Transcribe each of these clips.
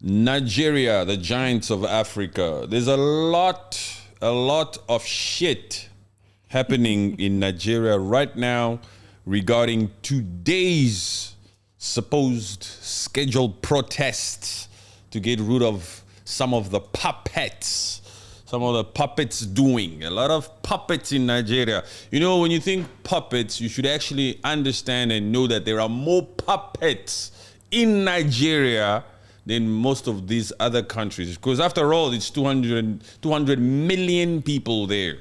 Nigeria, the giants of Africa. There's a lot of shit happening in Nigeria right now regarding today's supposed scheduled protests to get rid of some of the puppets. Some of the puppets doing. A lot of puppets in Nigeria. You know, when you think puppets, you should actually understand and know that there are more puppets in Nigeria than most of these other countries. Because after all, it's 200 million people there.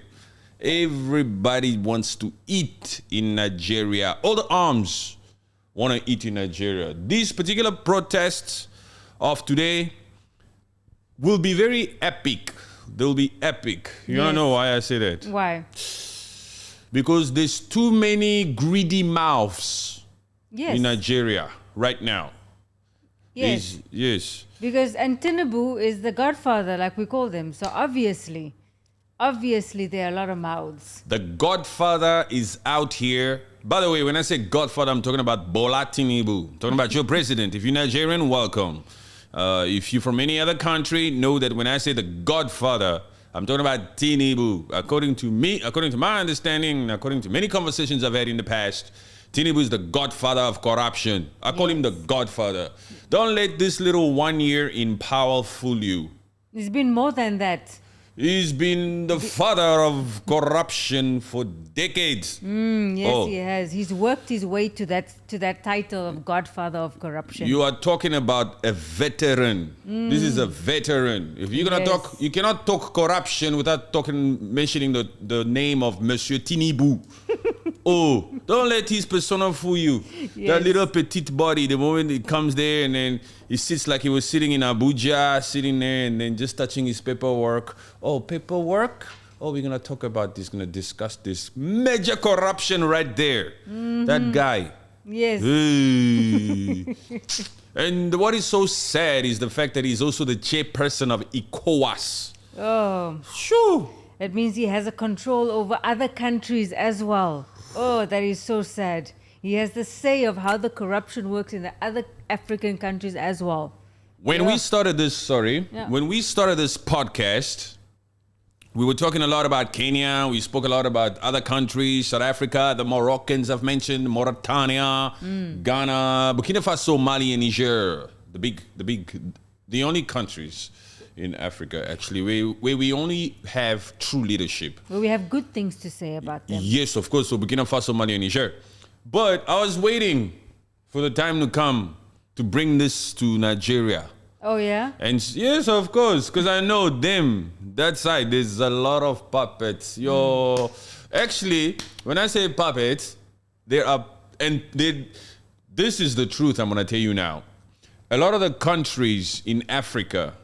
Everybody wants to eat in Nigeria. All the arms want to eat in Nigeria. These particular protests of today will be very epic. They'll be epic. You don't know why I say that? Why? Because there's too many greedy mouths in Nigeria right now. Yes. Yes. Because Tinubu is the godfather, like we call them. So obviously there are a lot of mouths. The godfather is out here. By the way, when I say godfather, I'm talking about Bola Tinubu. I'm talking about your president. If you're Nigerian, welcome. If you're from any other country, know that when I say the godfather, I'm talking about Tinubu. According to me, according to my understanding, and according to many conversations I've had in the past, Tinubu is the godfather of corruption. I call him the godfather. Don't let this little 1 year in power fool you. It's been more than that. He's been the father of corruption for decades. He has. He's worked his way to that title of godfather of corruption. You are talking about a veteran. This is a veteran. If you're gonna talk, you cannot talk corruption without mentioning the name of Monsieur Tinubu. Oh, don't let his persona fool you. That little petite body, the moment it comes there and then he sits like he was sitting in Abuja, sitting there and then just touching his paperwork. Oh, paperwork? Oh, we're going to talk about this, going to discuss this. Major corruption right there. That guy. Yes. Hey. And what is so sad is the fact that he's also the chairperson of ECOWAS. Oh. Shoo. That means he has a control over other countries as well. Oh, that is so sad. He has the say of how the corruption works in the other African countries as well. When we started this, when we started this podcast, we were talking a lot about Kenya. We spoke a lot about other countries, South Africa, the Moroccans I've mentioned, Mauritania, Ghana, Burkina Faso, Mali, and Niger. The only countries in Africa, actually, where we only have true leadership. Where we have good things to say about them. Yes, of course. So Burkina Faso, Mali, and Niger. But I was waiting for the time to come to bring this to Nigeria. Oh, yeah? And yes, of course, because I know them. That side, there's a lot of puppets. Actually, when I say puppets, this is the truth I'm going to tell you now. A lot of the countries in Africa,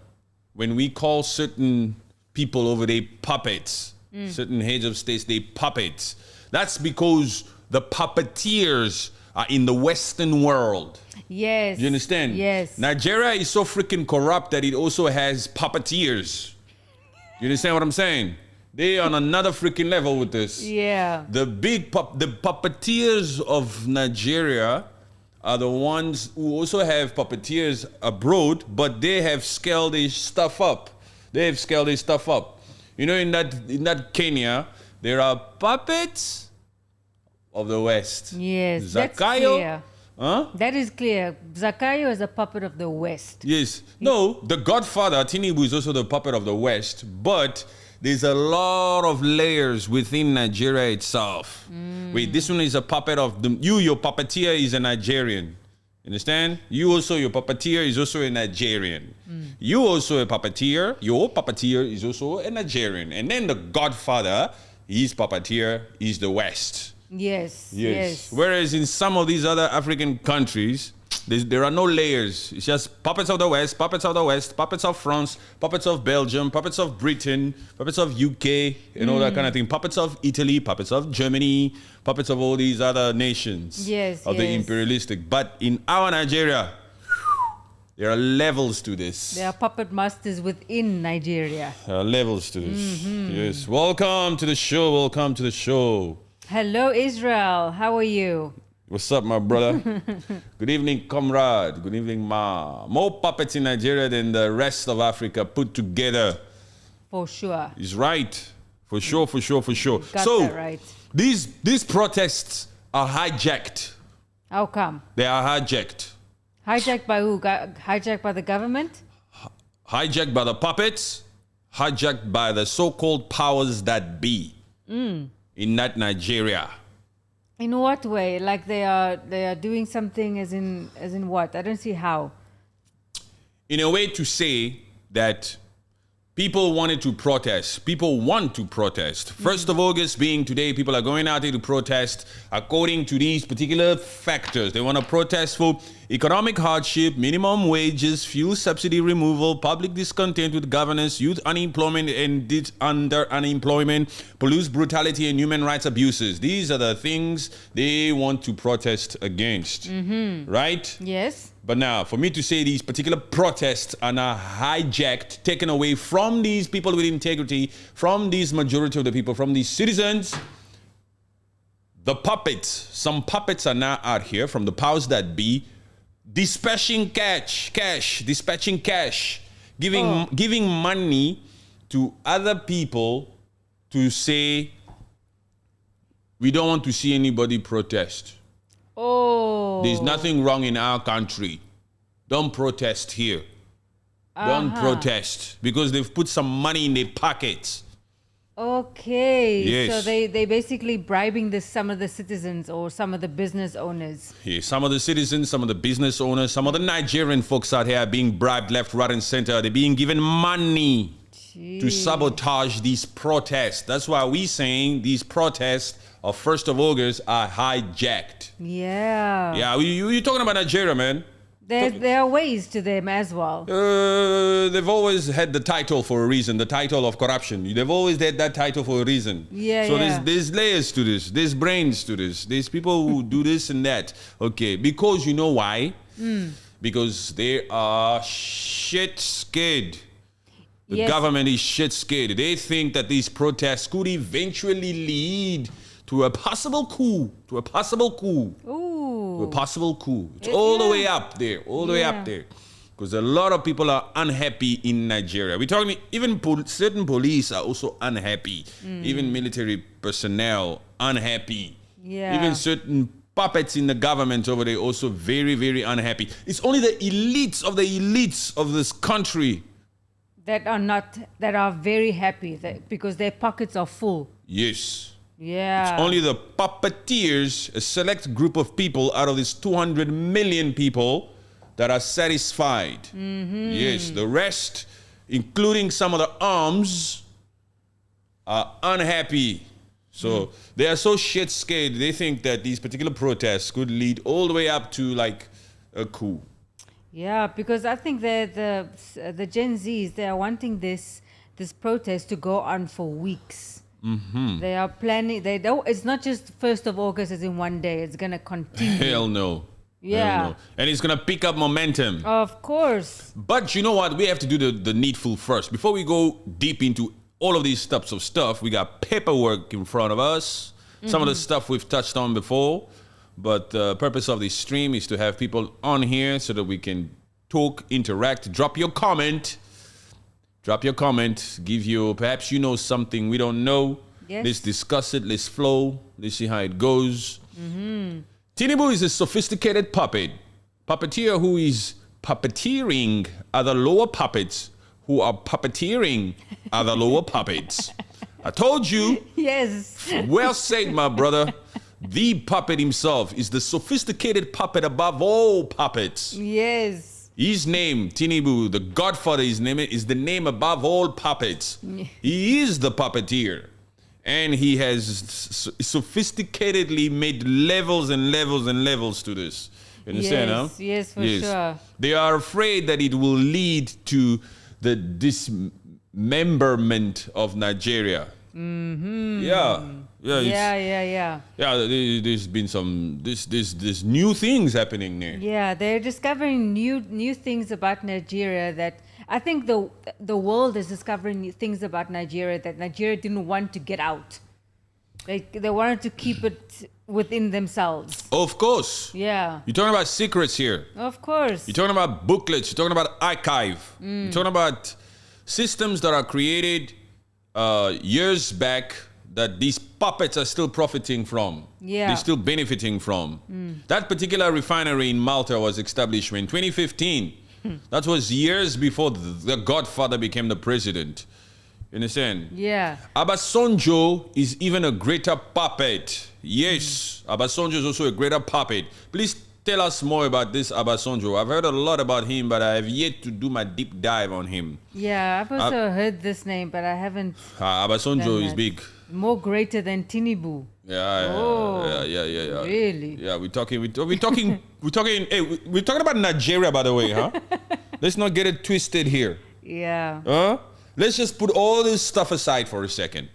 when we call certain people over there puppets, certain heads of states, they puppets, that's because the puppeteers are in the Western world. Yes. You understand? Yes. Nigeria is so freaking corrupt that it also has puppeteers. You understand what I'm saying? They on another freaking level with this. Yeah. The puppeteers of Nigeria are the ones who also have puppeteers abroad, but they have scaled their stuff up. You know, in that Kenya, there are puppets of the West. Yes, Zakayo, that's clear. Huh? That is clear. Zakayo is a puppet of the West. Yes. No, the godfather, Tinubu, is also the puppet of the West, but there's a lot of layers within Nigeria itself. Wait, this one is a puppet of your puppeteer is a Nigerian. Understand? Your puppeteer is also a Nigerian. You also a puppeteer. Your puppeteer is also a Nigerian. And then the godfather, his puppeteer is the West. Yes. Whereas in some of these other African countries, there are no layers. It's just puppets of the West, puppets of France, puppets of Belgium, puppets of Britain, puppets of UK, and all that kind of thing. Puppets of Italy, puppets of Germany, puppets of all these other nations of the imperialistic. But in our Nigeria, there are levels to this. There are puppet masters within Nigeria. There are levels to this. Yes. Welcome to the show. Hello, Israel. How are you? What's up, my brother? Good evening, comrade. Good evening, ma. More puppets in Nigeria than the rest of Africa put together. For sure. He's right. For sure, for sure, for sure. Got So, that right. these protests are hijacked. How come? They are hijacked. Hijacked by who? Hijacked by the government? Hijacked by the puppets. Hijacked by the so-called powers that be in that Nigeria. In what way? Like they are doing something as in what? I don't see how. In a way to say that people wanted to protest. People want to protest. 1st of August being today, people are going out there to protest according to these particular factors. They want to protest for economic hardship, minimum wages, fuel subsidy removal, public discontent with governance, youth unemployment and under unemployment, police brutality and human rights abuses. These are the things they want to protest against. Right? Yes. But now, for me to say these particular protests are now hijacked, taken away from these people with integrity, from these majority of the people, from these citizens, the puppets, some puppets are now out here from the powers that be, dispatching cash, giving money to other people to say, we don't want to see anybody protest. Oh. There's nothing wrong in our country. Don't protest here. Don't protest because they've put some money in their pockets. Okay. Yes. So they basically bribing some of the citizens or some of the business owners. Yeah, some of the citizens, some of the business owners, some of the Nigerian folks out here are being bribed left, right, and center. They're being given money to sabotage these protests. That's why we're saying these protests of 1st of August are hijacked. Yeah. Yeah, you're talking about Nigeria, man. There are ways to them as well. They've always had the title for a reason, the title of corruption. They've always had that title for a reason. Yeah, so yeah. there's layers to this. There's brains to this. There's people who do this and that. Okay, because you know why? Because they are shit scared. The Yes. government is shit scared. They think that these protests could eventually lead to a possible coup. Ooh. A possible coup. It's all the way up there, because a lot of people are unhappy in Nigeria. We're talking even certain police are also unhappy. Even military personnel unhappy. Yeah. Even certain puppets in the government over there also very, very unhappy. It's only the elites of this country that are very happy because their pockets are full. Yes. Yeah. It's only the puppeteers, a select group of people out of these 200 million people that are satisfied. Yes, the rest, including some of the arms, are unhappy. So they are so shit scared, they think that these particular protests could lead all the way up to like a coup. Yeah, because I think that the Gen Zs, they are wanting this protest to go on for weeks. They are planning. It's not just 1st of August as in one day. It's gonna continue. Hell no. Yeah. Hell no. And it's gonna pick up momentum. Of course. But you know what? We have to do the needful first. Before we go deep into all of these types of stuff, we got paperwork in front of us. Some of the stuff we've touched on before. But the purpose of this stream is to have people on here so that we can talk, interact, drop your comment. Perhaps you know something we don't know. Yes. Let's discuss it, let's flow, let's see how it goes. Tinubu is a sophisticated puppeteer who is puppeteering other lower puppets who are puppeteering other lower puppets. I told you. Yes. Well said, my brother. The puppet himself is the sophisticated puppet above all puppets. Yes. His name, Tinubu, the godfather, his name is the name above all puppets. He is the puppeteer. And he has sophisticatedly made levels and levels and levels to this. You understand, huh? Yes, for sure. They are afraid that it will lead to the dismemberment of Nigeria. Yeah. Yeah. There's been some there's new things happening there. Yeah, they're discovering new things about Nigeria that I think the world is discovering new things about Nigeria that Nigeria didn't want to get out. They wanted to keep it within themselves. Of course. Yeah. You're talking about secrets here. Of course. You're talking about booklets. You're talking about archive. You're talking about systems that are created years back that these puppets are still profiting from. Yeah. They're still benefiting from. That particular refinery in Malta was established in 2015. That was years before the Godfather became the president. You understand? Yeah. Obasanjo is even a greater puppet. Yes, Obasanjo is also a greater puppet. Please tell us more about this Obasanjo. I've heard a lot about him, but I have yet to do my deep dive on him. Yeah, I've also heard this name, but I haven't. Obasanjo is big. More greater than Tinubu. Yeah. Really? Yeah, we're talking about Nigeria, by the way, huh? Let's not get it twisted here. Yeah. Huh? Let's just put all this stuff aside for a second.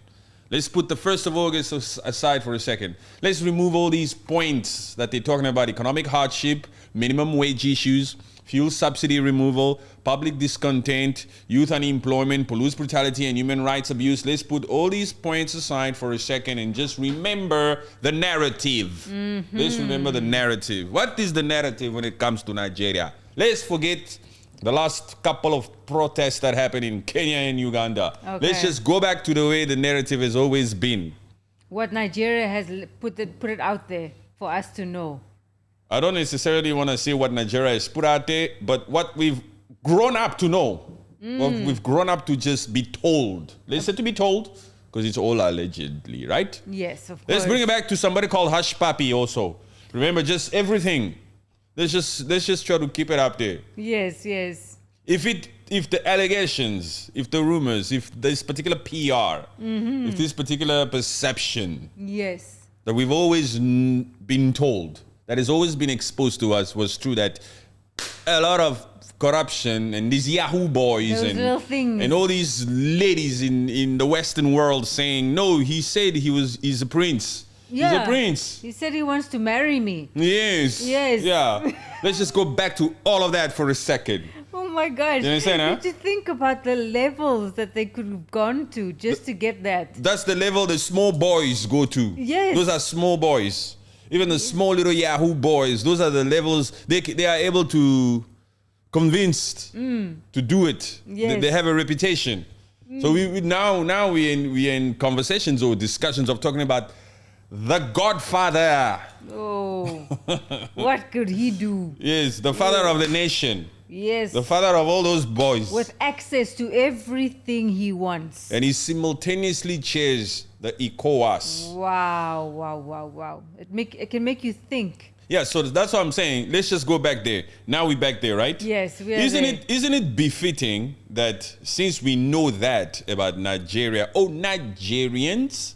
Let's put the 1st of August aside for a second. Let's remove all these points that they're talking about: economic hardship, minimum wage issues, fuel subsidy removal, public discontent, youth unemployment, police brutality, and human rights abuse. Let's put all these points aside for a second and just remember the narrative. Let's remember the narrative. What is the narrative when it comes to Nigeria? Let's forget the last couple of protests that happened in Kenya and Uganda. Okay. Let's just go back to the way the narrative has always been. What Nigeria has put it out there for us to know. I don't necessarily want to say what Nigeria has put out there, but what we've grown up to know. What we've grown up to just be told. Let's say to be told, because it's all allegedly, right? Yes, of course. Let's bring it back to somebody called Hush Papi also. Remember, just everything. Let's just try to keep it up there. Yes. If the allegations, if the rumors, if this particular PR, if this particular perception Yes. that we've always been told, that has always been exposed to us was true, that a lot of corruption and these Yahoo boys Those little things. and all these ladies in the Western world saying, no, he said he's a prince. Yeah. He's a prince. He said he wants to marry me. Yes. Yeah. Let's just go back to all of that for a second. Oh my gosh. You understand, huh? Did you think about the levels that they could have gone to just to get that? That's the level the small boys go to. Yes. Those are small boys. Even the small little Yahoo boys, those are the levels they are able to convinced to do it. Yes. They have a reputation. So we now we in conversations or discussions of talking about the Godfather. Oh, what could he do? Yes, the father of the nation. Yes. The father of all those boys. With access to everything he wants. And he simultaneously chairs the ECOWAS. Wow. It can make you think. Yeah, so that's what I'm saying. Let's just go back there. Now we're back there, right? Yes, we are Isn't there. isn't it befitting that since we know that about Nigeria, Nigerians,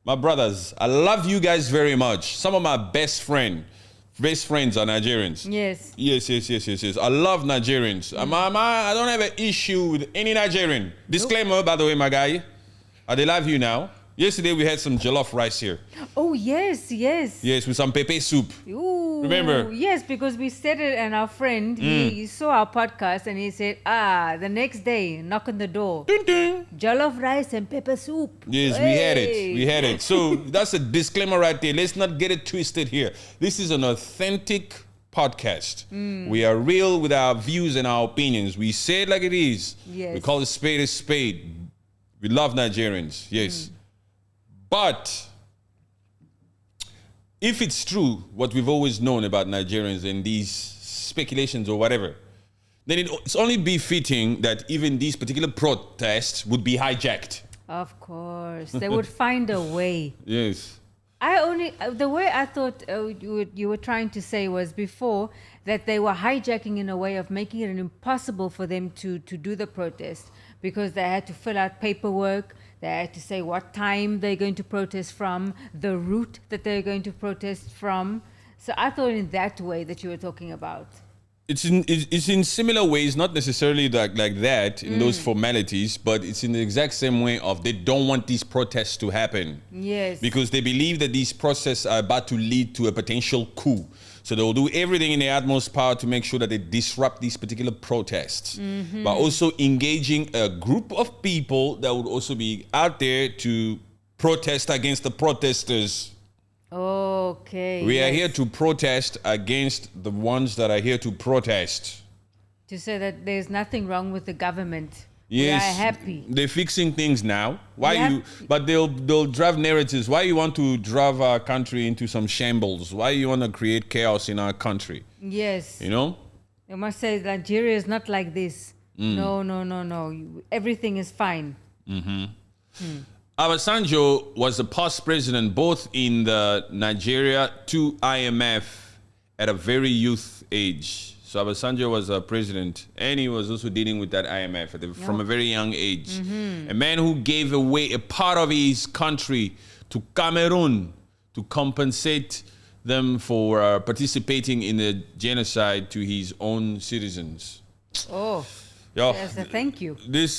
my brothers, I love you guys very much. Some of my best friends are Nigerians. Yes. Yes. I love Nigerians. I don't have an issue with any Nigerian. Disclaimer, by the way, my guy. I love you now. Yesterday we had some jollof rice here. Oh, yes. Yes, with some pepper soup. Ooh, Remember? Yes, because we said it, and our friend, he saw our podcast and he said, the next day, knock on the door. Dun, dun. Jollof rice and pepper soup. Yes, Hey. we had it. So that's a disclaimer right there. Let's not get it twisted here. This is an authentic podcast. We are real with our views and our opinions. We say it like it is. Yes. We call it spade a spade. We love Nigerians, yes. But if it's true, what we've always known about Nigerians and these speculations or whatever, then it's only befitting that even these particular protests would be hijacked. Of course. They would find a way. Yes. The way I thought you were trying to say was before that they were hijacking in a way of making it impossible for them to do the protest because they had to fill out paperwork. They had to say what time they're going to protest from, the route that they're going to protest from. So I thought in that way that you were talking about. It's in similar ways, not necessarily like that in those formalities, but it's in the exact same way of they don't want these protests to happen. Yes. Because they believe that these protests are about to lead to a potential coup. So they'll do everything in their utmost power to make sure that they disrupt these particular protests. But also engaging a group of people that would also be out there to protest against the protesters. Okay. We are here to protest against the ones that are here to protest. To say that there's nothing wrong with the government. Yes, we are happy. They're fixing things now. Why Yeah. you? But they'll drive narratives. Why you want to drive our country into some shambles? Why you want to create chaos in our country? Yes. You know. You must say Nigeria is not like this. No. Everything is fine. Obasanjo was the past president both in the Nigeria to IMF at a very youth age. So Obasanjo was a president and he was also dealing with that IMF from a very young age. A man who gave away a part of his country to Cameroon to compensate them for participating in the genocide to his own citizens. Oh, Yo, yes, thank you. This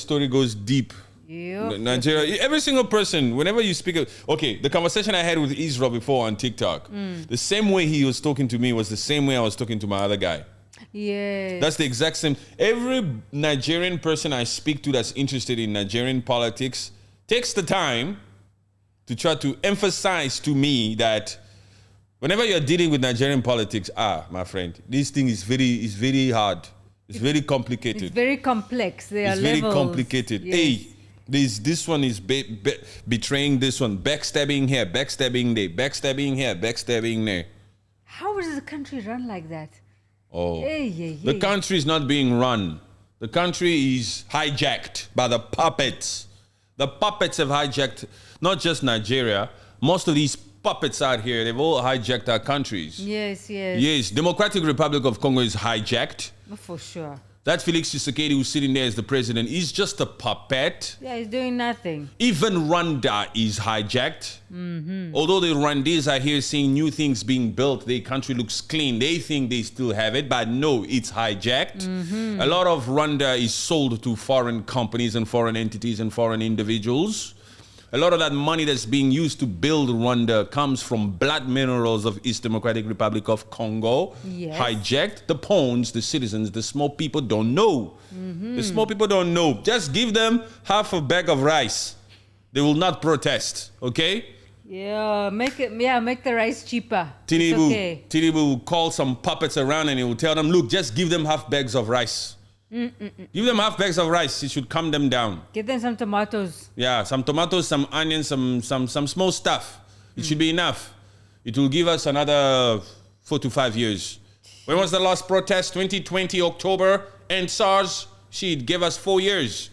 story goes deep. Yep. Nigeria, every single person, whenever you speak okay, the conversation I had with Israel before on TikTok, the same way he was talking to me was the same way I was talking to my other guy. Yes. That's the exact same. Every Nigerian person I speak to that's interested in Nigerian politics takes the time to try to emphasize to me that whenever you're dealing with Nigerian politics, my friend, this thing is very hard. It's very complicated. It's very complex. There are very levels. Complicated. Yes. Hey, this one is betraying this one, backstabbing here, backstabbing there, backstabbing here, backstabbing there. How is the country run like that? Oh, Hey. the country is not being run. The country is hijacked by the puppets. The puppets have hijacked not just Nigeria. Most of these puppets out here, they've all hijacked our countries. Yes. Yes, Democratic Republic of Congo is hijacked. For sure. That Felix Tshisekedi who's sitting there as the president is just a puppet. Yeah, he's doing nothing. Even Rwanda is hijacked. Although the Rwandese are here seeing new things being built, their country looks clean. They think they still have it, but no, it's hijacked. A lot of Rwanda is sold to foreign companies and foreign entities and foreign individuals. A lot of that money that's being used to build Rwanda comes from blood minerals of East Democratic Republic of Congo. Yes. Hijacked. The pawns, the citizens, the small people don't know. The small people don't know. Just give them half a bag of rice. They will not protest, okay? Yeah, make the rice cheaper. Tinubu, It's okay. Tinubu will call some puppets around and he will tell them, look, just give them half bags of rice. Give them half bags of rice. It should calm them down. Give them some tomatoes. Yeah, some tomatoes, some onions, some small stuff. It should be enough. It will give us another 4 to 5 years. When was the last protest? 2020 October. And SARS, it gave us 4 years.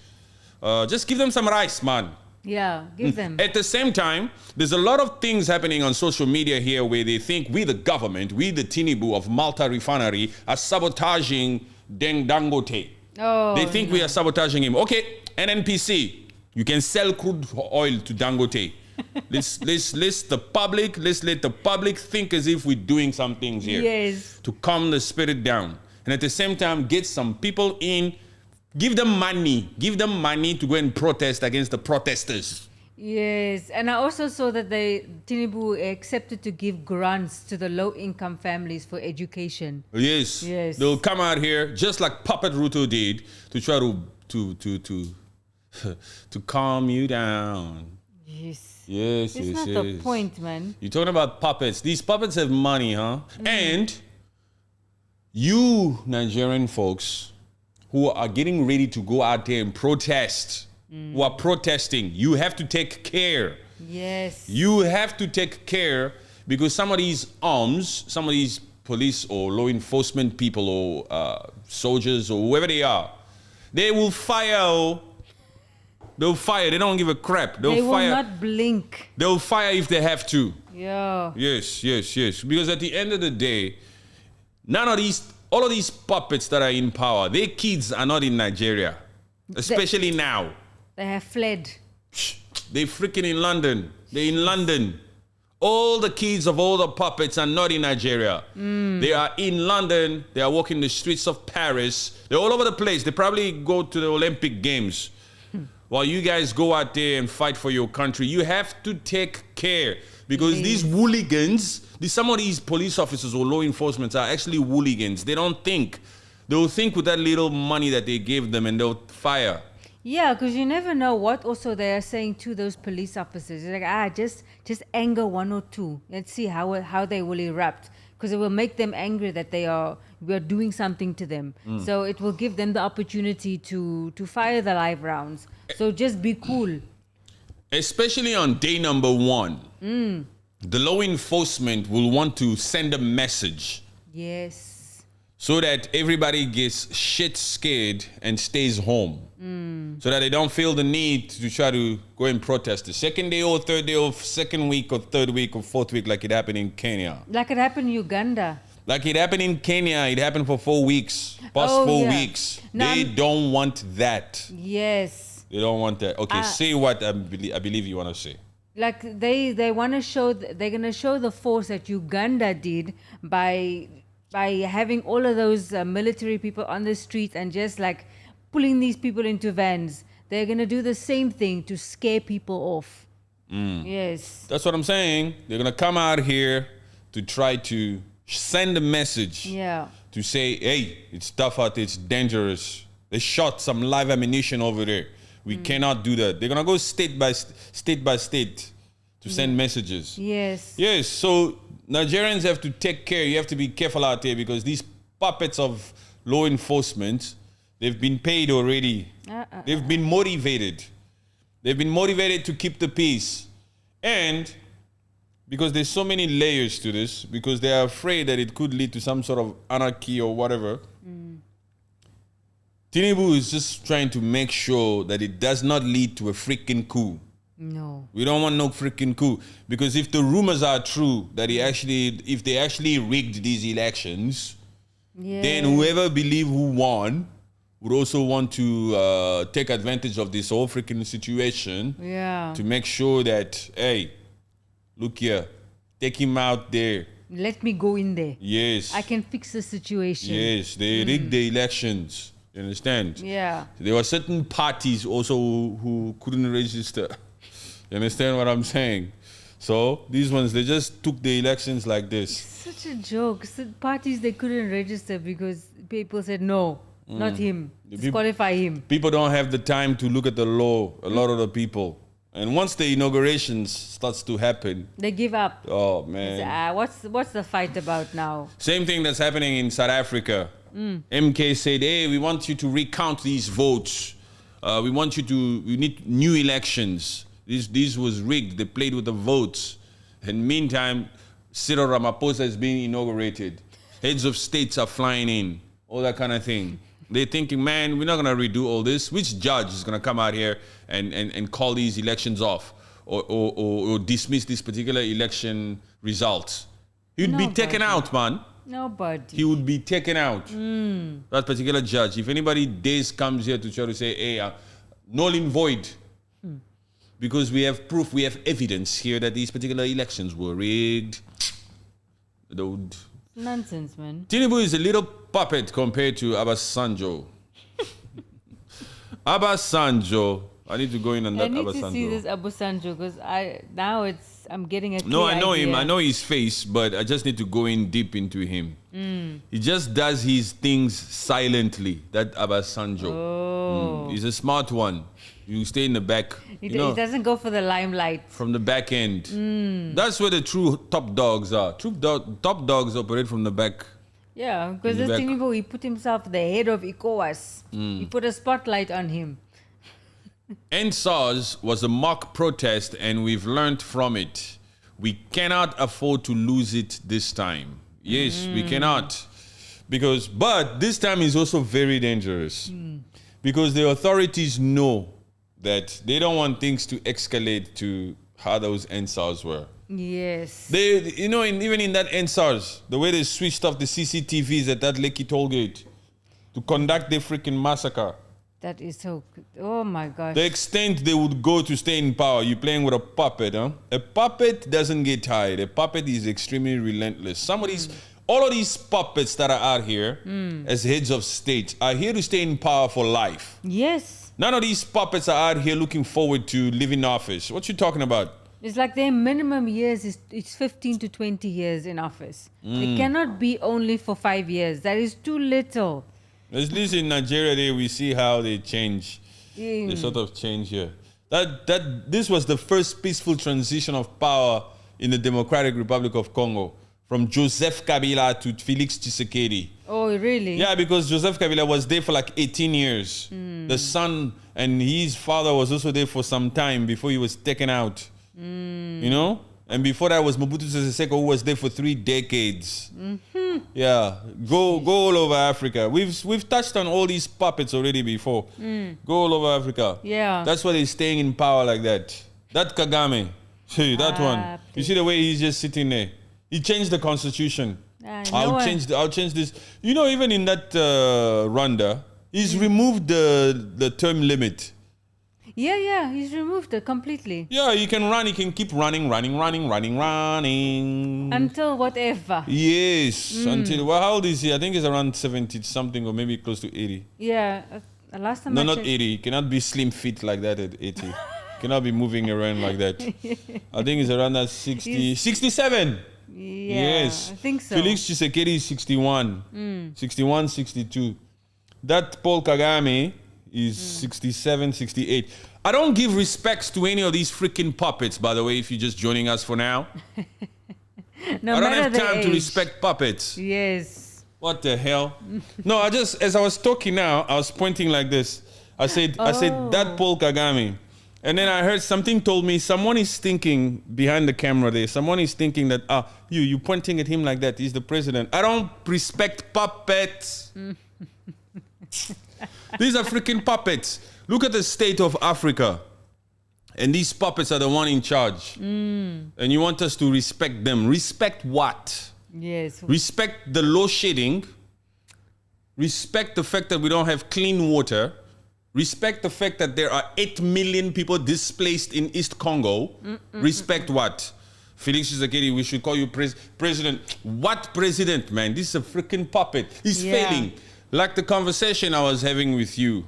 Just give them some rice, man. Yeah, give them. At the same time, there's a lot of things happening on social media here where they think we, the government, we, the Tinubu of Malta Refinery, are sabotaging Deng Dangote. Oh, They think we are sabotaging him. Okay, NNPC, you can sell crude oil to Dangote. Let's let the public think as if we're doing some things here. Yes. To calm the spirit down. And at the same time, get some people in, give them money to go and protest against the protesters. Yes, and I also saw that Tinubu accepted to give grants to the low-income families for education. Yes. They'll come out here just like Puppet Ruto did to try to calm you down. Yes. Yes. It's not the point, man. You're talking about puppets. These puppets have money, huh? And you Nigerian folks who are getting ready to go out there and protest, who are protesting, you have to take care. Yes. You have to take care because some of these arms, some of these police or law enforcement people or soldiers or whoever they are, they will fire. They'll fire. They don't give a crap. They will fire. not blink. They'll fire if they have to. Yeah. Yes. Because at the end of the day, all of these puppets that are in power, their kids are not in Nigeria, especially now. They have fled. They're freaking in London. They're in London. All the kids of all the puppets are not in Nigeria. They are in London. They are walking the streets of Paris. They're all over the place. They probably go to the Olympic Games. While you guys go out there and fight for your country, you have to take care. Because these hooligans, some of these police officers or law enforcement are actually hooligans. They don't think. They'll think with that little money that they gave them and they'll fire. Yeah, because you never know what also they are saying to those police officers. It's like, just anger one or two. Let's see how they will erupt. Because it will make them angry that we are doing something to them. So it will give them the opportunity to fire the live rounds. So just be cool. Especially on day number 1. The law enforcement will want to send a message. Yes. So that everybody gets shit scared and stays home. So that they don't feel the need to try to go and protest the second day or third day or second week or third week or fourth week like it happened in Kenya. Like it happened in Uganda. Like it happened in Kenya, it happened for 4 weeks. Past 4 weeks. Now they don't want that. Yes. They don't want that. Okay, say what I believe you want to say. Like they want to show, they're going to show the force that Uganda did by having all of those military people on the streets and just like pulling these people into vans. They're going to do the same thing to scare people off. Yes. That's what I'm saying. They're going to come out here to try to send a message. Yeah. To say, hey, it's tough out there, it's dangerous. They shot some live ammunition over there. We cannot do that. They're going to go state by state to send messages. Yes. Yes, so Nigerians have to take care. You have to be careful out there because these puppets of law enforcement, they've been paid already. They've been motivated. They've been motivated to keep the peace. And because there's so many layers to this, because they are afraid that it could lead to some sort of anarchy or whatever, Tinubu is just trying to make sure that it does not lead to a freaking coup. No. We don't want no freaking coup. Because if the rumors are true that if they actually rigged these elections, then whoever believe who won would also want to take advantage of this whole freaking situation to make sure that, hey, look here, take him out there. Let me go in there. Yes. I can fix the situation. Yes, they rigged the elections. You understand? Yeah. There were certain parties also who couldn't register. You understand what I'm saying? So these ones, they just took the elections like this. Such a joke. Parties, they couldn't register because people said no, not him. Disqualify him. People don't have the time to look at the law, a lot of the people. And once the inaugurations starts to happen, they give up. Oh, man. What's the fight about now? Same thing that's happening in South Africa. MK said, hey, we want you to recount these votes. We need new elections. This was rigged. They played with the votes. And meantime, Cyril Ramaphosa is being inaugurated. Heads of states are flying in. All that kind of thing. They're thinking, man, we're not going to redo all this. Which judge is going to come out here and call these elections off or dismiss this particular election results? He'd be taken out, man. Nobody. He would be taken out. That particular judge. If anybody comes here to try to say, hey, null and void. Because we have proof, we have evidence here that these particular elections were rigged. Nonsense, man. Tinubu is a little puppet compared to Obasanjo. Obasanjo. I need to go in on that Obasanjo. I need to see this Obasanjo because I'm getting a No, I know idea. him. I know his face, but I just need to go in deep into him. He just does his things silently. That Obasanjo. He's a smart one. You stay in the back. He doesn't go for the limelight. From the back end. That's where the true top dogs are. Top dogs operate from the back. Yeah, because this Tinubu, he put himself the head of ECOWAS. He put a spotlight on him. EndSARS was a mock protest and we've learned from it. We cannot afford to lose it this time. Yes, we cannot. But this time is also very dangerous. Because the authorities know that they don't want things to escalate to how those EndSARS were. Yes. Even in that EndSARS, the way they switched off the CCTVs at that Lekki toll gate to conduct the freaking massacre. That is so, oh my gosh. The extent they would go to stay in power, you're playing with a puppet, huh? A puppet doesn't get tired. A puppet is extremely relentless. All of these puppets that are out here as heads of state are here to stay in power for life. Yes. None of these puppets are out here looking forward to leaving office. What you talking about? It's like their minimum years is 15 to 20 years in office. It cannot be only for 5 years. That is too little. At least in Nigeria, we see how they change. They sort of change here. This was the first peaceful transition of power in the Democratic Republic of Congo, from Joseph Kabila to Felix Tshisekedi. Oh, really? Yeah, because Joseph Kabila was there for like 18 years. The son and his father was also there for some time before he was taken out. You know? And before that was Mobutu Sese Seko, who was there for 3 decades. Yeah, go all over Africa. We've touched on all these puppets already before. Go all over Africa. Yeah. That's why they're staying in power like that. That Kagame, see that one. You see the way he's just sitting there. He changed the constitution. I'll change this. You know, even in that Rwanda, he's removed the term limit. Yeah, he's removed it completely. Yeah, he can run. He can keep running. Until whatever. Yes, until, well, how old is he? I think he's around 70 something or maybe close to 80. Yeah, last time No, I not checked- 80. He cannot be slim fit like that at 80. Cannot be moving around like that. I think he's around that 60, 67. Yeah, Yes. I think so. Felix Tshisekedi is 61. 61, 62. That Paul Kagame is 67, 68. I don't give respects to any of these freaking puppets, by the way, if you're just joining us for now. No I don't matter have the time to age. respect puppets. Yes. What the hell? No, as I was talking now, I was pointing like this. I said, that Paul Kagame. And then I heard something told me someone is thinking behind the camera there. Someone is thinking that, you pointing at him like that. He's the president. I don't respect puppets. These are freaking puppets. Look at the state of Africa. And these puppets are the one in charge. And you want us to respect them. Respect what? Yes. Respect the low shading. Respect the fact that we don't have clean water. Respect the fact that there are 8 million people displaced in East Congo. Respect what? Felix Tshisekedi, we should call you president. What president, man? This is a freaking puppet. He's failing. Like the conversation I was having with you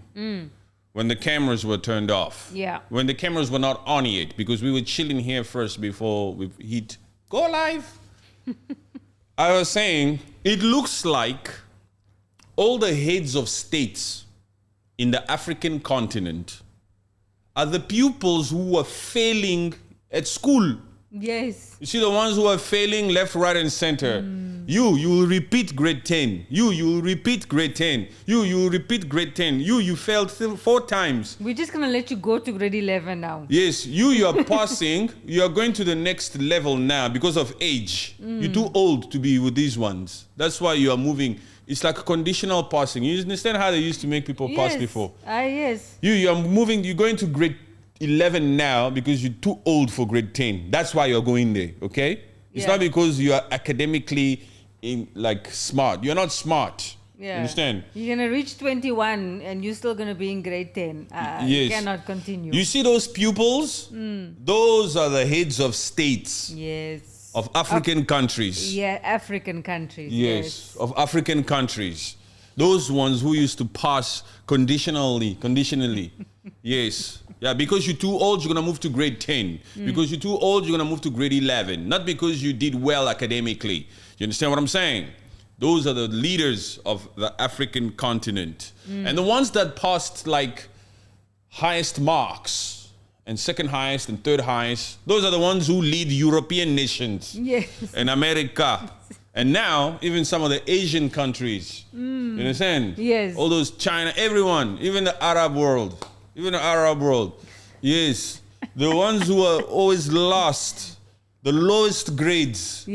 when the cameras were turned off. Yeah. When the cameras were not on yet, because we were chilling here first before we hit go live. I was saying, it looks like all the heads of states in the African continent are the pupils who are failing at school. Yes. You see the ones who are failing left, right, and center. You will repeat grade 10. You will repeat grade 10. You will repeat grade 10. You failed 4 times. We're just going to let you go to grade 11 now. Yes, you are passing. You are going to the next level now because of age. You're too old to be with these ones. That's why you are moving. It's like a conditional passing. You understand how they used to make people pass before? Yes. You are moving. You're going to grade 11 now because you're too old for grade 10. That's why you're going there, okay? It's not because you are academically smart. You're not smart. Yeah. You understand? You're going to reach 21 and you're still going to be in grade 10. You cannot continue. You see those pupils? Those are the heads of states. Yes. Of African countries. Yeah, African countries. Yes, of African countries. Those ones who used to pass conditionally. Yes. Yeah, because you're too old, you're going to move to grade 10. Because you're too old, you're going to move to grade 11. Not because you did well academically. You understand what I'm saying? Those are the leaders of the African continent. And the ones that passed highest marks and second highest and third highest, those are the ones who lead European nations. Yes. And America. And now, even some of the Asian countries. You understand? Yes. All those China, everyone, even the Arab world. Yes. The ones who are always lost, the lowest grades,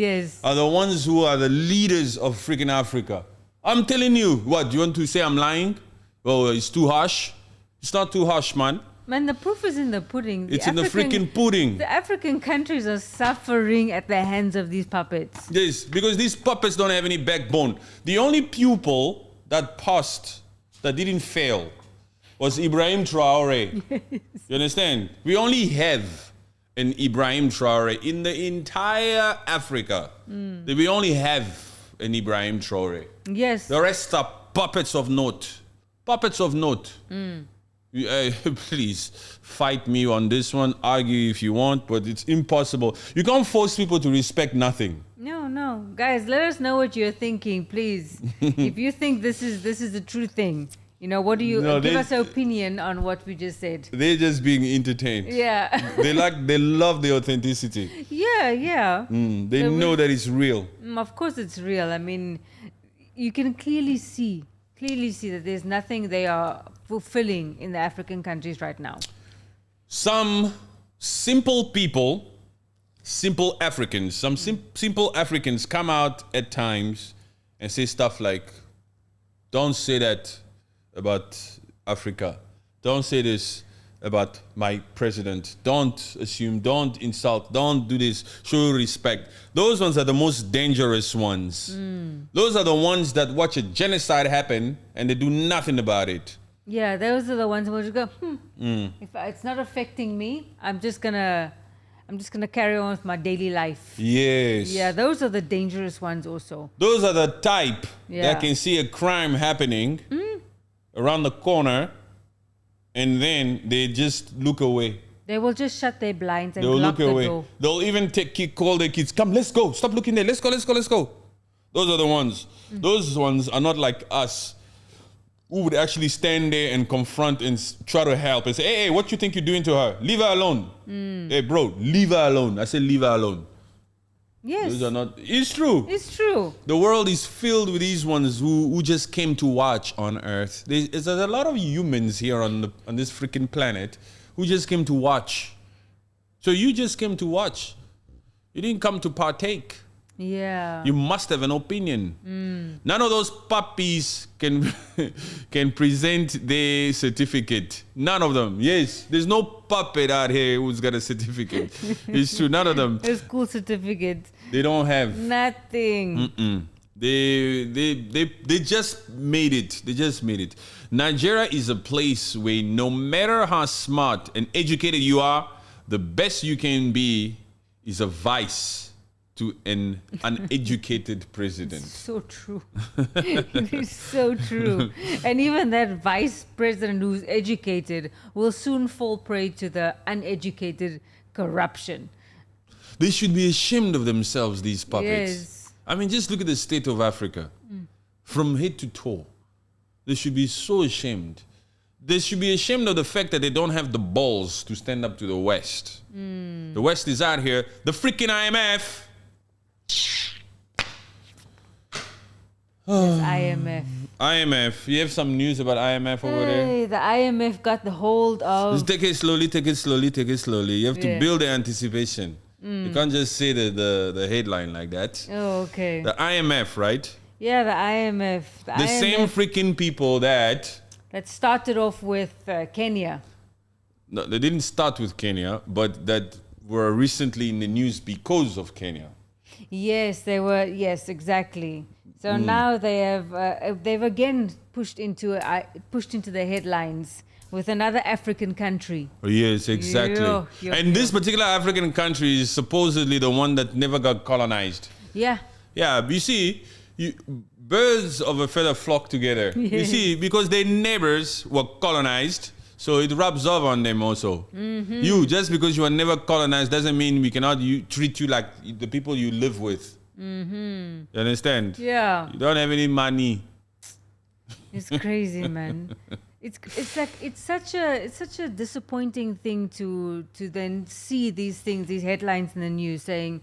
are the ones who are the leaders of freaking Africa. I'm telling you, what, do you want to say I'm lying? Oh, it's too harsh? It's not too harsh, man. Man, the proof is in the pudding. It's in the freaking pudding. The African countries are suffering at the hands of these puppets. Yes, because these puppets don't have any backbone. The only pupil that passed, that didn't fail, was Ibrahim Traore. Yes. You understand? We only have an Ibrahim Traore in the entire Africa. We only have an Ibrahim Traore. Yes. The rest are puppets of note. Puppets of note. Please fight me on this one. Argue if you want, but it's impossible. You can't force people to respect nothing. No, guys, let us know what you're thinking, please. If you think this is the true thing, You know, what do you No, give they- us an opinion on what we just said? They're just being entertained. Yeah. They love the authenticity. Yeah. They So know that it's real. Of course it's real. I mean, you can clearly see that there's nothing they are fulfilling in the African countries right now. Some simple people, simple Africans, simple Africans come out at times and say stuff like, don't say that about Africa. Don't say this about my president. Don't assume, don't insult, don't do this. Show respect. Those ones are the most dangerous ones. Those are the ones that watch a genocide happen and they do nothing about it. Yeah, those are the ones where you go, if it's not affecting me, I'm just gonna carry on with my daily life. Yes. Yeah, those are the dangerous ones also. Those are the type Yeah. that can see a crime happening around the corner and then they just look away. They will just shut their blinds and They'll lock look the away. door. They'll even call their kids, come, let's go. Stop looking there. Let's go. Those are the ones. Those ones are not like us who would actually stand there and confront and try to help and say, hey, what you think you're doing to her? Leave her alone. Hey, bro, leave her alone. I said leave her alone. Yes, Those are not, it's true. it's true. The world is filled with these ones who just came to watch on Earth. There's a lot of humans here on this freaking planet who just came to watch. So you just came to watch. You didn't come to partake. Yeah. You must have an opinion. None of those puppies can present their certificate. None of them. Yes, there's no puppet out here who's got a certificate. It's true. None of them. A school certificate. They don't have. Nothing. They just made it. They just made it. Nigeria is a place where no matter how smart and educated you are, the best you can be is a vice to an uneducated president. So true. It is so true. And even that vice president who's educated will soon fall prey to the uneducated corruption. They should be ashamed of themselves, these puppets. Yes. I mean, just look at the state of Africa. From head to toe. They should be so ashamed. They should be ashamed of the fact that they don't have the balls to stand up to the West. The West is out here. The freaking IMF. IMF. IMF. You have some news about IMF over there? Hey, the IMF got the hold of. Just take it slowly, take it slowly, take it slowly. You have to Yeah. build the anticipation. You can't just say the headline like that. Oh, okay. The IMF, right? Yeah, the IMF. The same freaking people that... that started off with Kenya. No, they didn't start with Kenya, but that were recently in the news because of Kenya. Yes, they were. Yes, exactly. So now they've again pushed into the headlines with another African country. Yes, exactly. And this particular African country is supposedly the one that never got colonized. Yeah. Yeah, you see, birds of a feather flock together. You Yes. see, because their neighbors were colonized, so it rubs off on them also. You, just because you were never colonized doesn't mean we cannot treat you like the people you live with. You understand? Yeah. You don't have any money. It's crazy, man. It's like it's such a disappointing thing to then see these things, these headlines in the news saying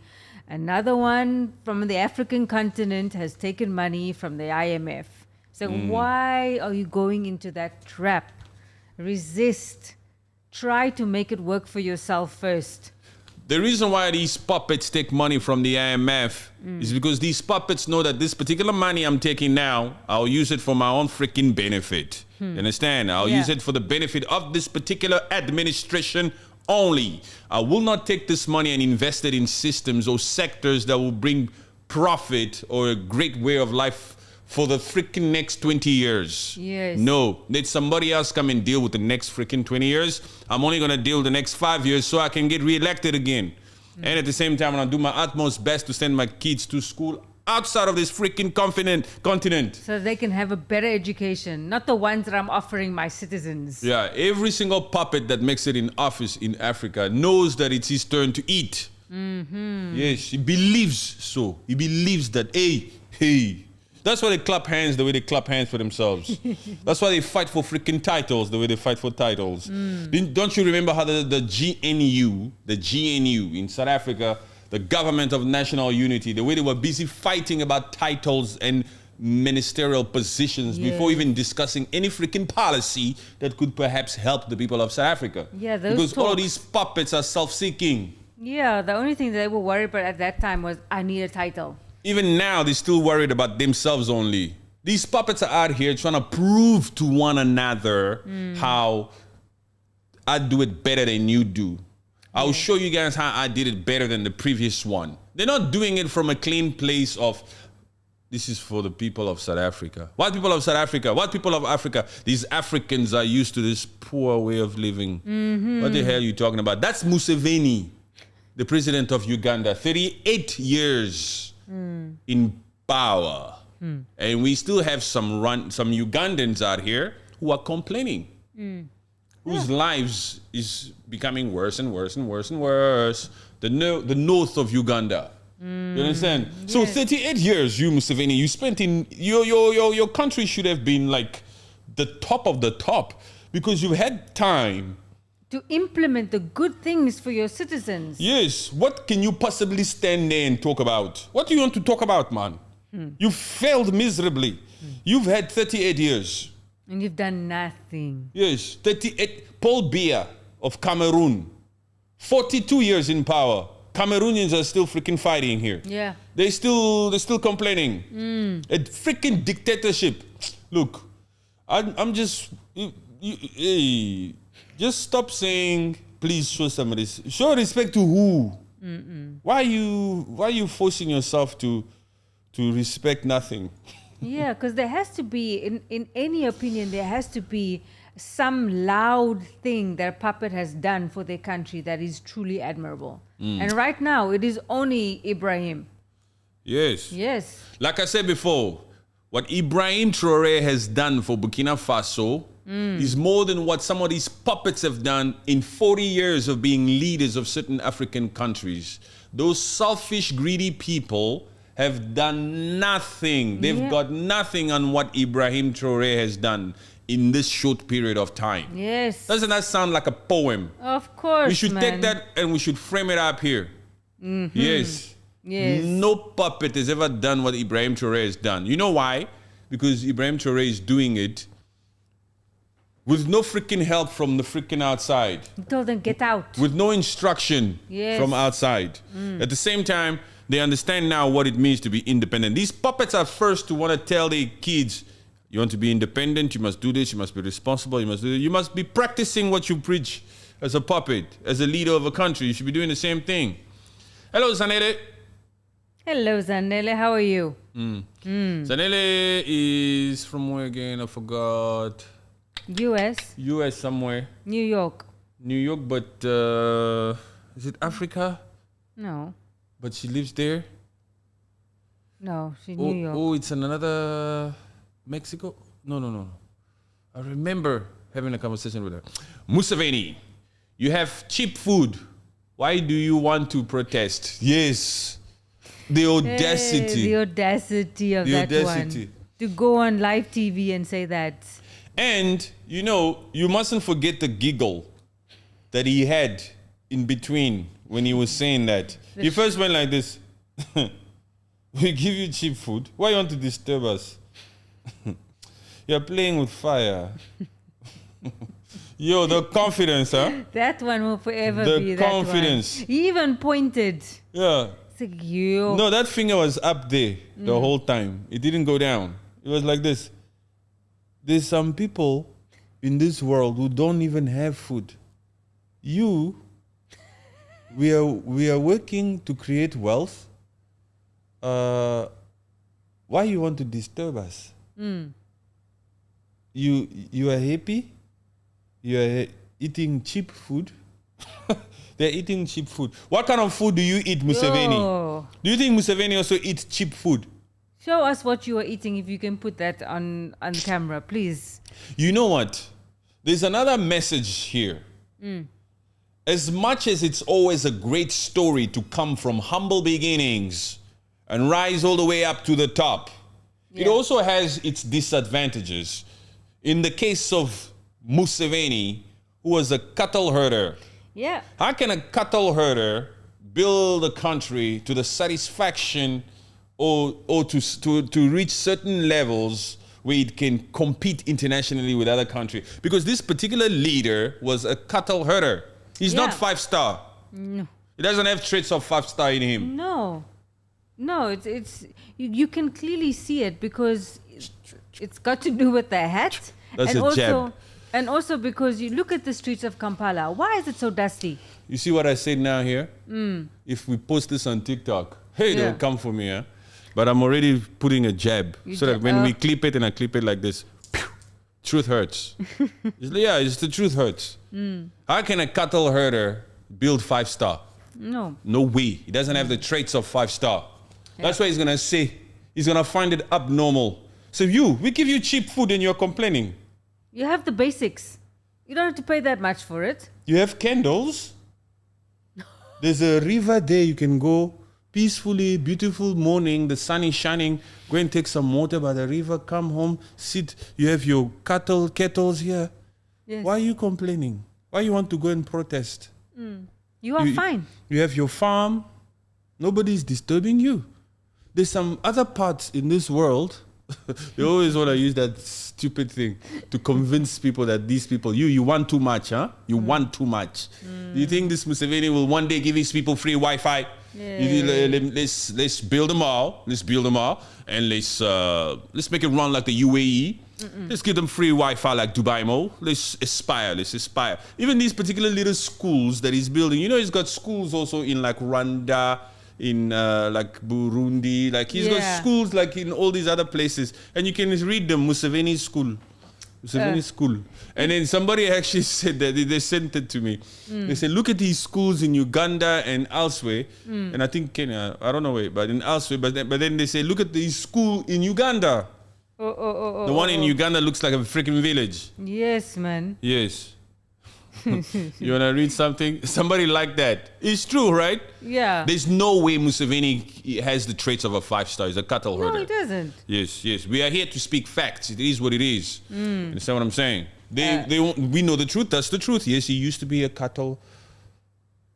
another one from the African continent has taken money from the IMF. So why are you going into that trap? Resist. Try to make it work for yourself first. The reason why these puppets take money from the IMF is because these puppets know that this particular money I'm taking now, I'll use it for my own freaking benefit. You understand? I'll use it for the benefit of this particular administration only. I will not take this money and invest it in systems or sectors that will bring profit or a great way of life for the freaking next 20 years. Yes. No, let somebody else come and deal with the next freaking 20 years. I'm only going to deal with the next 5 years so I can get reelected again. And at the same time, I'm going to do my utmost best to send my kids to school outside of this freaking continent. So they can have a better education, not the ones that I'm offering my citizens. Yeah, every single puppet that makes it in office in Africa knows that it's his turn to eat. Yes, he believes so. He believes that, hey, That's why they clap hands the way they clap hands for themselves. That's why they fight for freaking titles the way they fight for titles. Don't you remember how the GNU in South Africa, the Government of National Unity, the way they were busy fighting about titles and ministerial positions before even discussing any freaking policy that could perhaps help the people of South Africa. Yeah, those because all of talks. these puppets are self-seeking. Yeah, the only thing they were worried about at that time was, I need a title. Even now, they're still worried about themselves only. These puppets are out here trying to prove to one another how I do it better than you do. I'll show you guys how I did it better than the previous one. They're not doing it from a clean place of, this is for the people of South Africa. What people of South Africa? What people of Africa? These Africans are used to this poor way of living. What the hell are you talking about? That's Museveni, the president of Uganda, 38 years in power. And we still have some Ugandans out here who are complaining, whose lives is becoming worse and worse and worse and worse. The north of Uganda. You understand? Yes. So 38 years, you Museveni, you spent in your country should have been like the top of the top because you've had time To implement the good things for your citizens. Yes. What can you possibly stand there and talk about? What do you want to talk about, man? You failed miserably. You've had 38 years. And you've done nothing. Yes. 38. Paul Biya of Cameroon. 42 years in power. Cameroonians are still freaking fighting here. Yeah. They're still complaining. A freaking dictatorship. Look, I'm just... hey, just stop saying, please show some respect. Show respect to who? Why are you forcing yourself to respect nothing? Yeah, because there has to be, in any opinion, there has to be some loud thing that a puppet has done for their country that is truly admirable. And right now, it is only Ibrahim. Yes. Yes. Like I said before, what Ibrahim Traoré has done for Burkina Faso is more than what some of these puppets have done in 40 years of being leaders of certain African countries. Those selfish, greedy people have done nothing. They've got nothing on what Ibrahim Traoré has done in this short period of time. Yes. Doesn't that sound like a poem? Of course, We should man. take that and we should frame it up here. Yes. Yes. No puppet has ever done what Ibrahim Traoré has done. You know why? Because Ibrahim Traoré is doing it with no freaking help from the freaking outside. He told them, get out. With no instruction from outside. At the same time, they understand now what it means to be independent. These puppets are first to want to tell their kids, you want to be independent, you must do this, you must be responsible, you must do this. You must be practicing what you preach as a puppet, as a leader of a country. You should be doing the same thing. Hello, Zanele. Hello, Zanele. How are you? Zanele is from where again? I forgot. US. US somewhere. New York. New York, but is it Africa? No. But she lives there? No, she's New York. Oh, it's in another Mexico? No. I remember having a conversation with her. Museveni, you have cheap food. Why do you want to protest? Yes. The audacity. Hey, the audacity of that audacity. one. To go on live TV and say that. And, you know, you mustn't forget the giggle that he had in between when he was saying that. He first went like this. We give you cheap food. Why you want to disturb us? You're playing with fire. Yo, the confidence, huh? That one will forever The be confidence. that one. He even pointed. Yeah. It's like, yo. No, that finger was up there the whole time. It didn't go down. It was like this. There's some people in this world who don't even have food. We are working to create wealth. Why you want to disturb us? You are happy? You are eating cheap food? They're eating cheap food. What kind of food do you eat, Museveni? Yo. Do you think Museveni also eats cheap food? Show us what you are eating if you can put that on camera, please. You know what? There's another message here. As much as it's always a great story to come from humble beginnings and rise all the way up to the top, It also has its disadvantages. In the case of Museveni, who was a cattle herder, Yeah. how can a cattle herder build a country to the satisfaction or to reach certain levels where it can compete internationally with other countries? Because this particular leader was a cattle herder. He's not 5-star. No. He doesn't have traits of 5-star in him. No. No, it's you can clearly see it because it's got to do with the hat. That's and a also, jab. And also because you look at the streets of Kampala. Why is it so dusty? You see what I said now here? If we post this on TikTok, hey, they'll come for me, huh? But I'm already putting a jab so that when we clip it and I clip it like this, pew, truth hurts. It's the truth hurts. How can a cattle herder build 5-star? No. No way. He doesn't have the traits of 5-star. That's why he's going to say, he's going to find it abnormal. So we give you cheap food and you're complaining. You have the basics. You don't have to pay that much for it. You have candles. There's a river there. You can go peacefully, beautiful morning. The sun is shining. Go and take some water by the river. Come home, sit. You have your kettles here. Yes. Why are you complaining? Why you want to go and protest? You are fine. You have your farm. Nobody's disturbing you. There's some other parts in this world. They always want to use that stupid thing to convince people that these people, you want too much, huh? You want too much. Do you think this Museveni will one day give his people free Wi-Fi? Let's build them all. Let's build them all, and let's make it run like the UAE. Let's give them free Wi-Fi like Dubai Mall. Let's aspire. Even these particular little schools that he's building. You know, he's got schools also in like Rwanda, in like Burundi, like he's got schools like in all these other places, and you can read them. Museveni school, and then somebody actually said that they sent it to me. They said, look at these schools in Uganda and elsewhere, and I think Kenya, I don't know where, but in elsewhere. But then they say, look at this school in Uganda. The one in Uganda looks like a freaking village. Yes, man. Yes. You want to read something? Somebody like that. It's true, right? Yeah. There's no way Museveni has the traits of a 5-star. He's a cattle herder. No, he doesn't. Yes. We are here to speak facts. It is what it is. Understand what I'm saying? We know the truth. That's the truth. Yes, he used to be a cattle,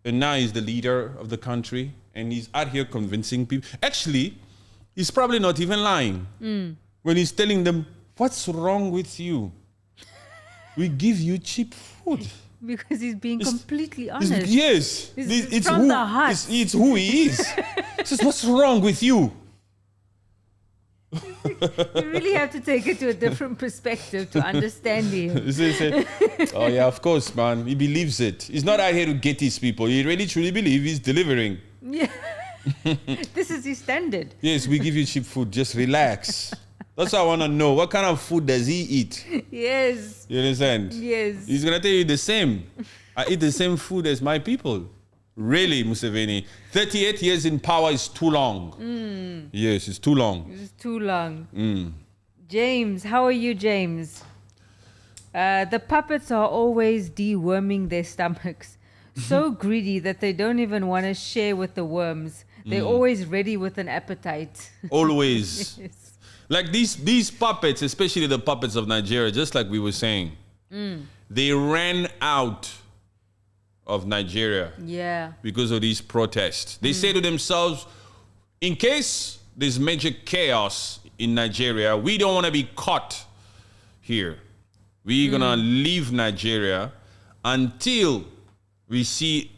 and now he's the leader of the country, and he's out here convincing people. Actually, he's probably not even lying when he's telling them, what's wrong with you? We give you cheap food. Because he's being completely honest. Yes. It's from the heart. It's who he is. He says, what's wrong with you? You really have to take it to a different perspective to understand him. Oh yeah, of course, man. He believes it. He's not out here to get his people. He really truly believes he's delivering. Yeah. This is his standard. Yes, we give you cheap food. Just relax. That's what I want to know. What kind of food does he eat? Yes. You understand? Yes. He's going to tell you the same. I eat the same food as my people. Really, Museveni. 38 years in power is too long. Yes, it's too long. It's too long. James, how are you, James? The puppets are always deworming their stomachs. So greedy that they don't even want to share with the worms. They're always ready with an appetite. Always. Yes. Like these puppets, especially the puppets of Nigeria, just like we were saying, they ran out of Nigeria because of these protests. They say to themselves, in case there's major chaos in Nigeria, we don't want to be caught here. We're going to leave Nigeria until we see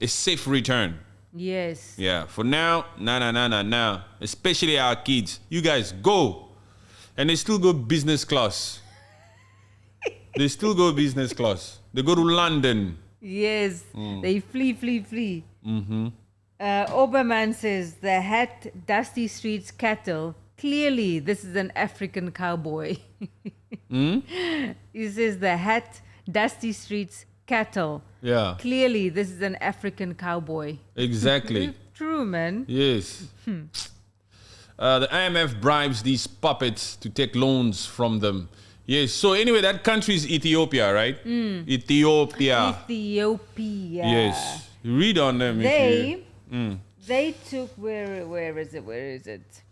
a safe return. Yes. Yeah, for now, nah. Especially our kids. You guys go. And they still go business class. They still go business class. They go to London. Yes. They flee. Oberman says, the hat, dusty streets, cattle. Clearly, this is an African cowboy. He says, the hat, dusty streets, cattle. Yeah. Clearly, this is an African cowboy. Exactly. True, man. Yes. The IMF bribes these puppets to take loans from them. Yes. So anyway, that country is Ethiopia, right? Ethiopia. Yes. Read on them. They took where is it?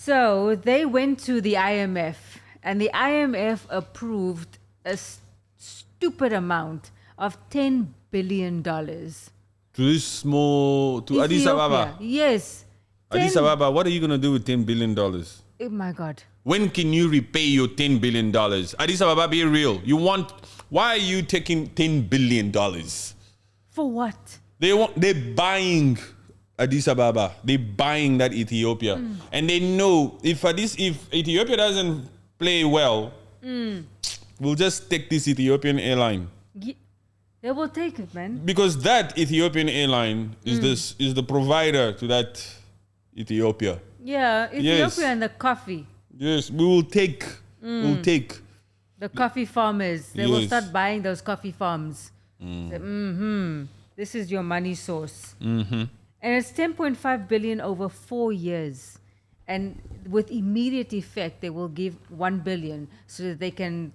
So they went to the IMF, and the IMF approved a stupid amount of $10 billion. To this small, to Addis Ababa. Yes. Addis Ababa, what are you going to do with $10 billion? Oh my God. When can you repay your $10 billion? Addis Ababa, be real. Why are you taking $10 billion? For what? They're buying Addis Ababa. They're buying that Ethiopia. And they know if Ethiopia doesn't play well, we'll just take this Ethiopian airline. They will take it, man. Because that Ethiopian airline is the provider to that Ethiopia. Yeah, Ethiopia and the coffee. Yes, we'll take the coffee farmers. They will start buying those coffee farms. Say, this is your money source. And it's 10.5 billion over 4 years. And with immediate effect, they will give 1 billion so that they can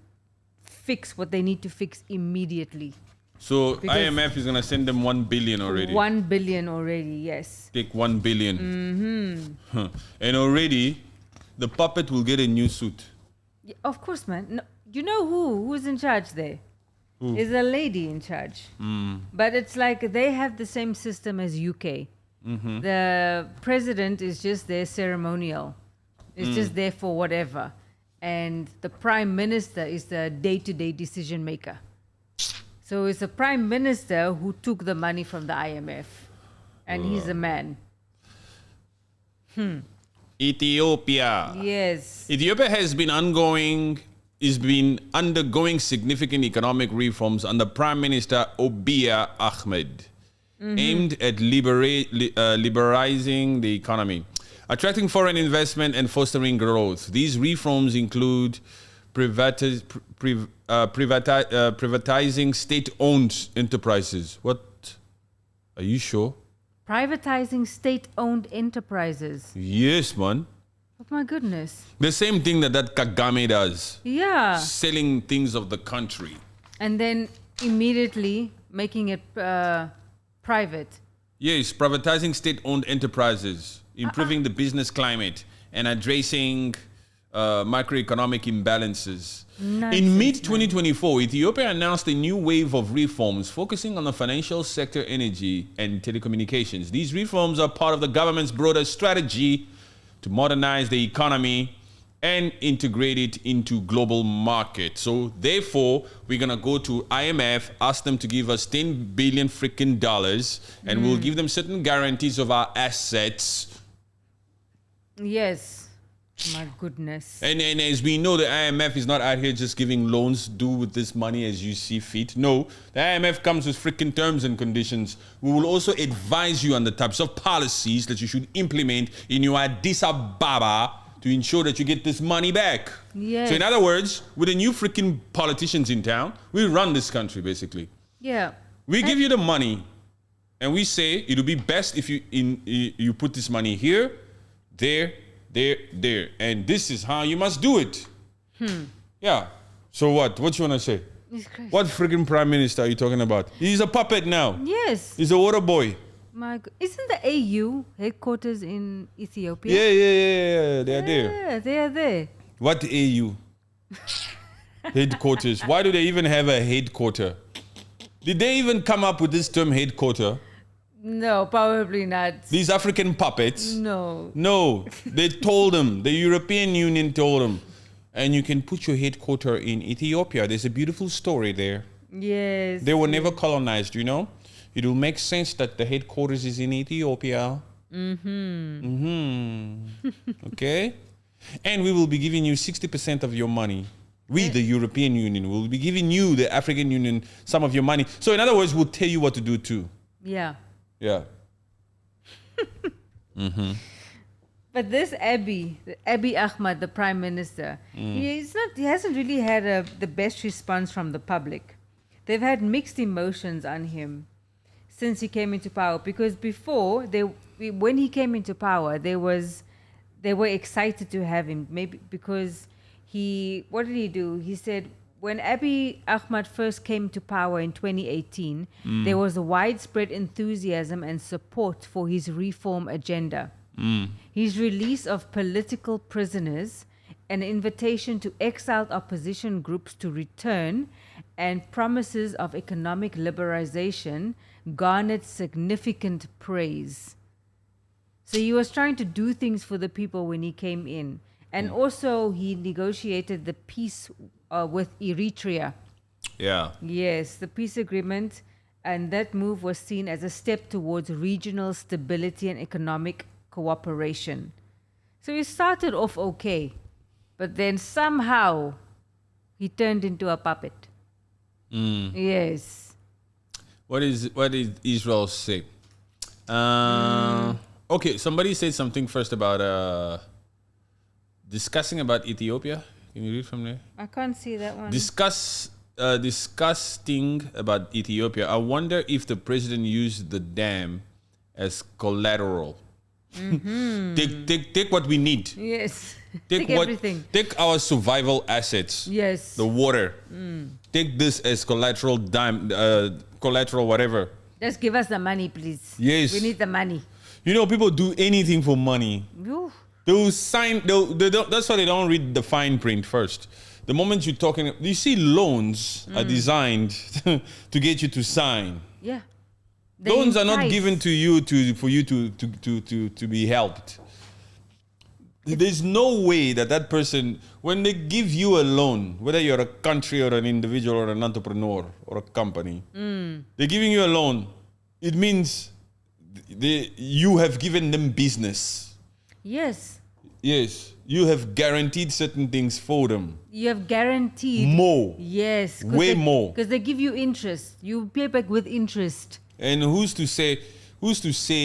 fix what they need to fix immediately. So IMF is going to send them 1 billion already. 1 billion already, yes. Take 1 billion. And already, the puppet will get a new suit. Yeah, of course, man. No, you know who's in charge there? Who? Is a lady in charge. But it's like they have the same system as UK. The president is just there ceremonial. It's just there for whatever. And the prime minister is the day-to-day decision maker. So it's the prime minister who took the money from the IMF. And he's a man. Ethiopia. Yes. Ethiopia has been undergoing significant economic reforms under Prime Minister Abiy Ahmed, aimed at liberalizing the economy, attracting foreign investment and fostering growth. These reforms include privatizing state-owned enterprises. What? Are you sure? Privatizing state-owned enterprises. Yes, man. Oh my goodness. The same thing that Kagame does. Yeah. Selling things of the country. And then immediately making it private. Yes, privatizing state-owned enterprises, improving the business climate, and addressing macroeconomic imbalances. Nice. In mid-2024, Ethiopia announced a new wave of reforms focusing on the financial sector, energy, and telecommunications. These reforms are part of the government's broader strategy to modernize the economy and integrate it into global market. So therefore, we're going to go to IMF, ask them to give us $10 billion freaking dollars, and we'll give them certain guarantees of our assets. Yes. My goodness. And as we know, the IMF is not out here just giving loans, do with this money as you see fit. No, the IMF comes with freaking terms and conditions. We will also advise you on the types of policies that you should implement in your Addis Ababa to ensure that you get this money back. Yes. So in other words, with the new freaking politicians in town, we run this country basically. Yeah. We give you the money and we say it'll be best if you put this money here, there, and this is how you must do it. Yeah. So what you want to say? It's crazy. What freaking prime minister are you talking about? He's a puppet now. Yes. He's a water boy. Isn't the AU headquarters in Ethiopia? Yeah. They are there. Yeah, they are there. What AU? Headquarters. Why do they even have a headquarter? Did they even come up with this term headquarter? No, probably not. These African puppets? No. No. They told them. The European Union told them. And you can put your headquarter in Ethiopia. There's a beautiful story there. Yes. They were never colonized, you know? It will make sense that the headquarters is in Ethiopia. Okay? And we will be giving you 60% of your money. We, the European Union, will be giving you, the African Union, some of your money. So in other words, we'll tell you what to do too. Yeah. Yeah. But this Abiy Ahmed, the prime minister, he hasn't really had the best response from the public. They've had mixed emotions on him since he came into power. Because before, when he came into power, they were excited to have him. Maybe because what did he do? He said, when Abiy Ahmed first came to power in 2018, there was a widespread enthusiasm and support for his reform agenda. His release of political prisoners, an invitation to exiled opposition groups to return, and promises of economic liberalization garnered significant praise. So he was trying to do things for the people when he came in. And also he negotiated the peace with Eritrea. Yeah. Yes, the peace agreement, and that move was seen as a step towards regional stability and economic cooperation. So he started off okay, but then somehow he turned into a puppet. Yes. What did Israel say? Okay, somebody said something first about discussing about Ethiopia. Can you read from there? I can't see that one. Disgusting about Ethiopia. I wonder if the president used the dam as collateral. Take what we need. Yes. Take everything. Take our survival assets. Yes. The water. Take this as collateral collateral whatever. Just give us the money, please. Yes. We need the money. You know, people do anything for money. Ooh. They'll sign. They don't, that's why they don't read the fine print first. The moment you're talking, you see, loans are designed to get you to sign. Yeah. Loans are not given to you for you to be helped. There's no way that person, when they give you a loan, whether you're a country or an individual or an entrepreneur or a company, they're giving you a loan. It means you have given them business. Yes. Yes. You have guaranteed certain things for them. You have guaranteed. More. Yes. Way more. Because they give you interest. You pay back with interest. And who's to say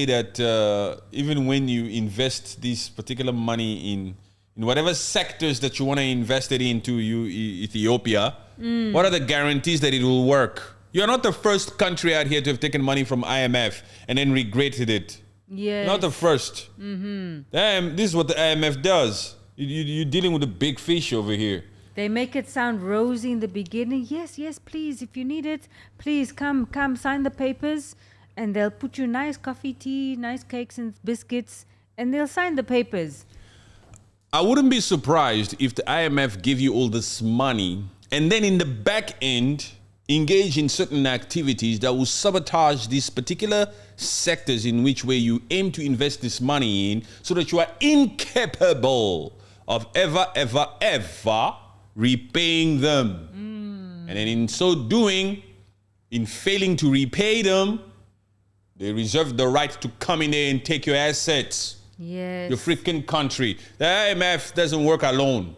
that even when you invest this particular money in whatever sectors that you want to invest it into, Ethiopia, what are the guarantees that it will work? You're not the first country out here to have taken money from IMF and then regretted it. Yes. Not the first. This is what the IMF does. You're dealing with a big fish over here. They make it sound rosy in the beginning. Yes, please. If you need it, please come, sign the papers. And they'll put you nice coffee, tea, nice cakes and biscuits. And they'll sign the papers. I wouldn't be surprised if the IMF give you all this money and then in the back end engage in certain activities that will sabotage these particular sectors in which way you aim to invest this money in, so that you are incapable of ever repaying them. And then in so doing, in failing to repay them, they reserve the right to come in there and take your assets. Yes. Your freaking country. The IMF doesn't work alone.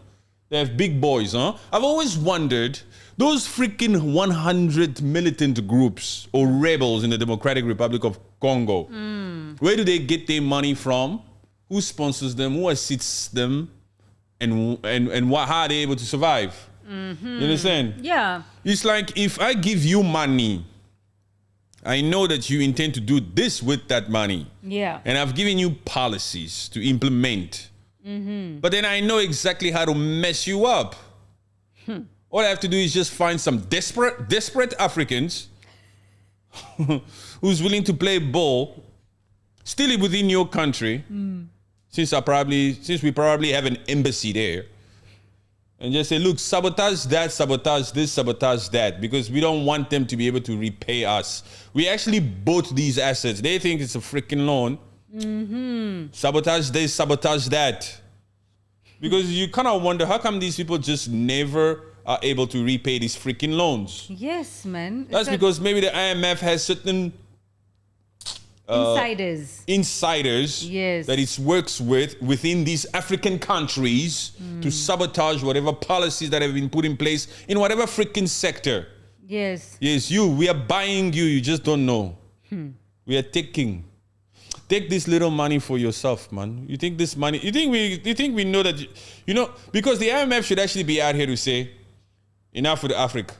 They have big boys, huh? I've always wondered, those freaking 100 militant groups or rebels in the Democratic Republic of Congo, where do they get their money from? Who sponsors them? Who assists them? And how are they able to survive? You understand? Yeah. It's like, if I give you money, I know that you intend to do this with that money. Yeah. And I've given you policies to implement. But then I know exactly how to mess you up. All I have to do is just find some desperate Africans who's willing to play ball, still within your country, since we probably have an embassy there, and just say, look, sabotage that, sabotage this, sabotage that, because we don't want them to be able to repay us. We actually bought these assets. They think it's a freaking loan. Sabotage this, sabotage that. Because you kind of wonder, how come these people just never are able to repay these freaking loans? Yes, man. That's because maybe the IMF has certain insiders yes, that it works within these African countries to sabotage whatever policies that have been put in place in whatever freaking sector. Yes. Yes, we are buying you. You just don't know. We are taking. Take this little money for yourself, man. You think this money? You think we know that? Because the IMF should actually be out here to say, enough with Africa.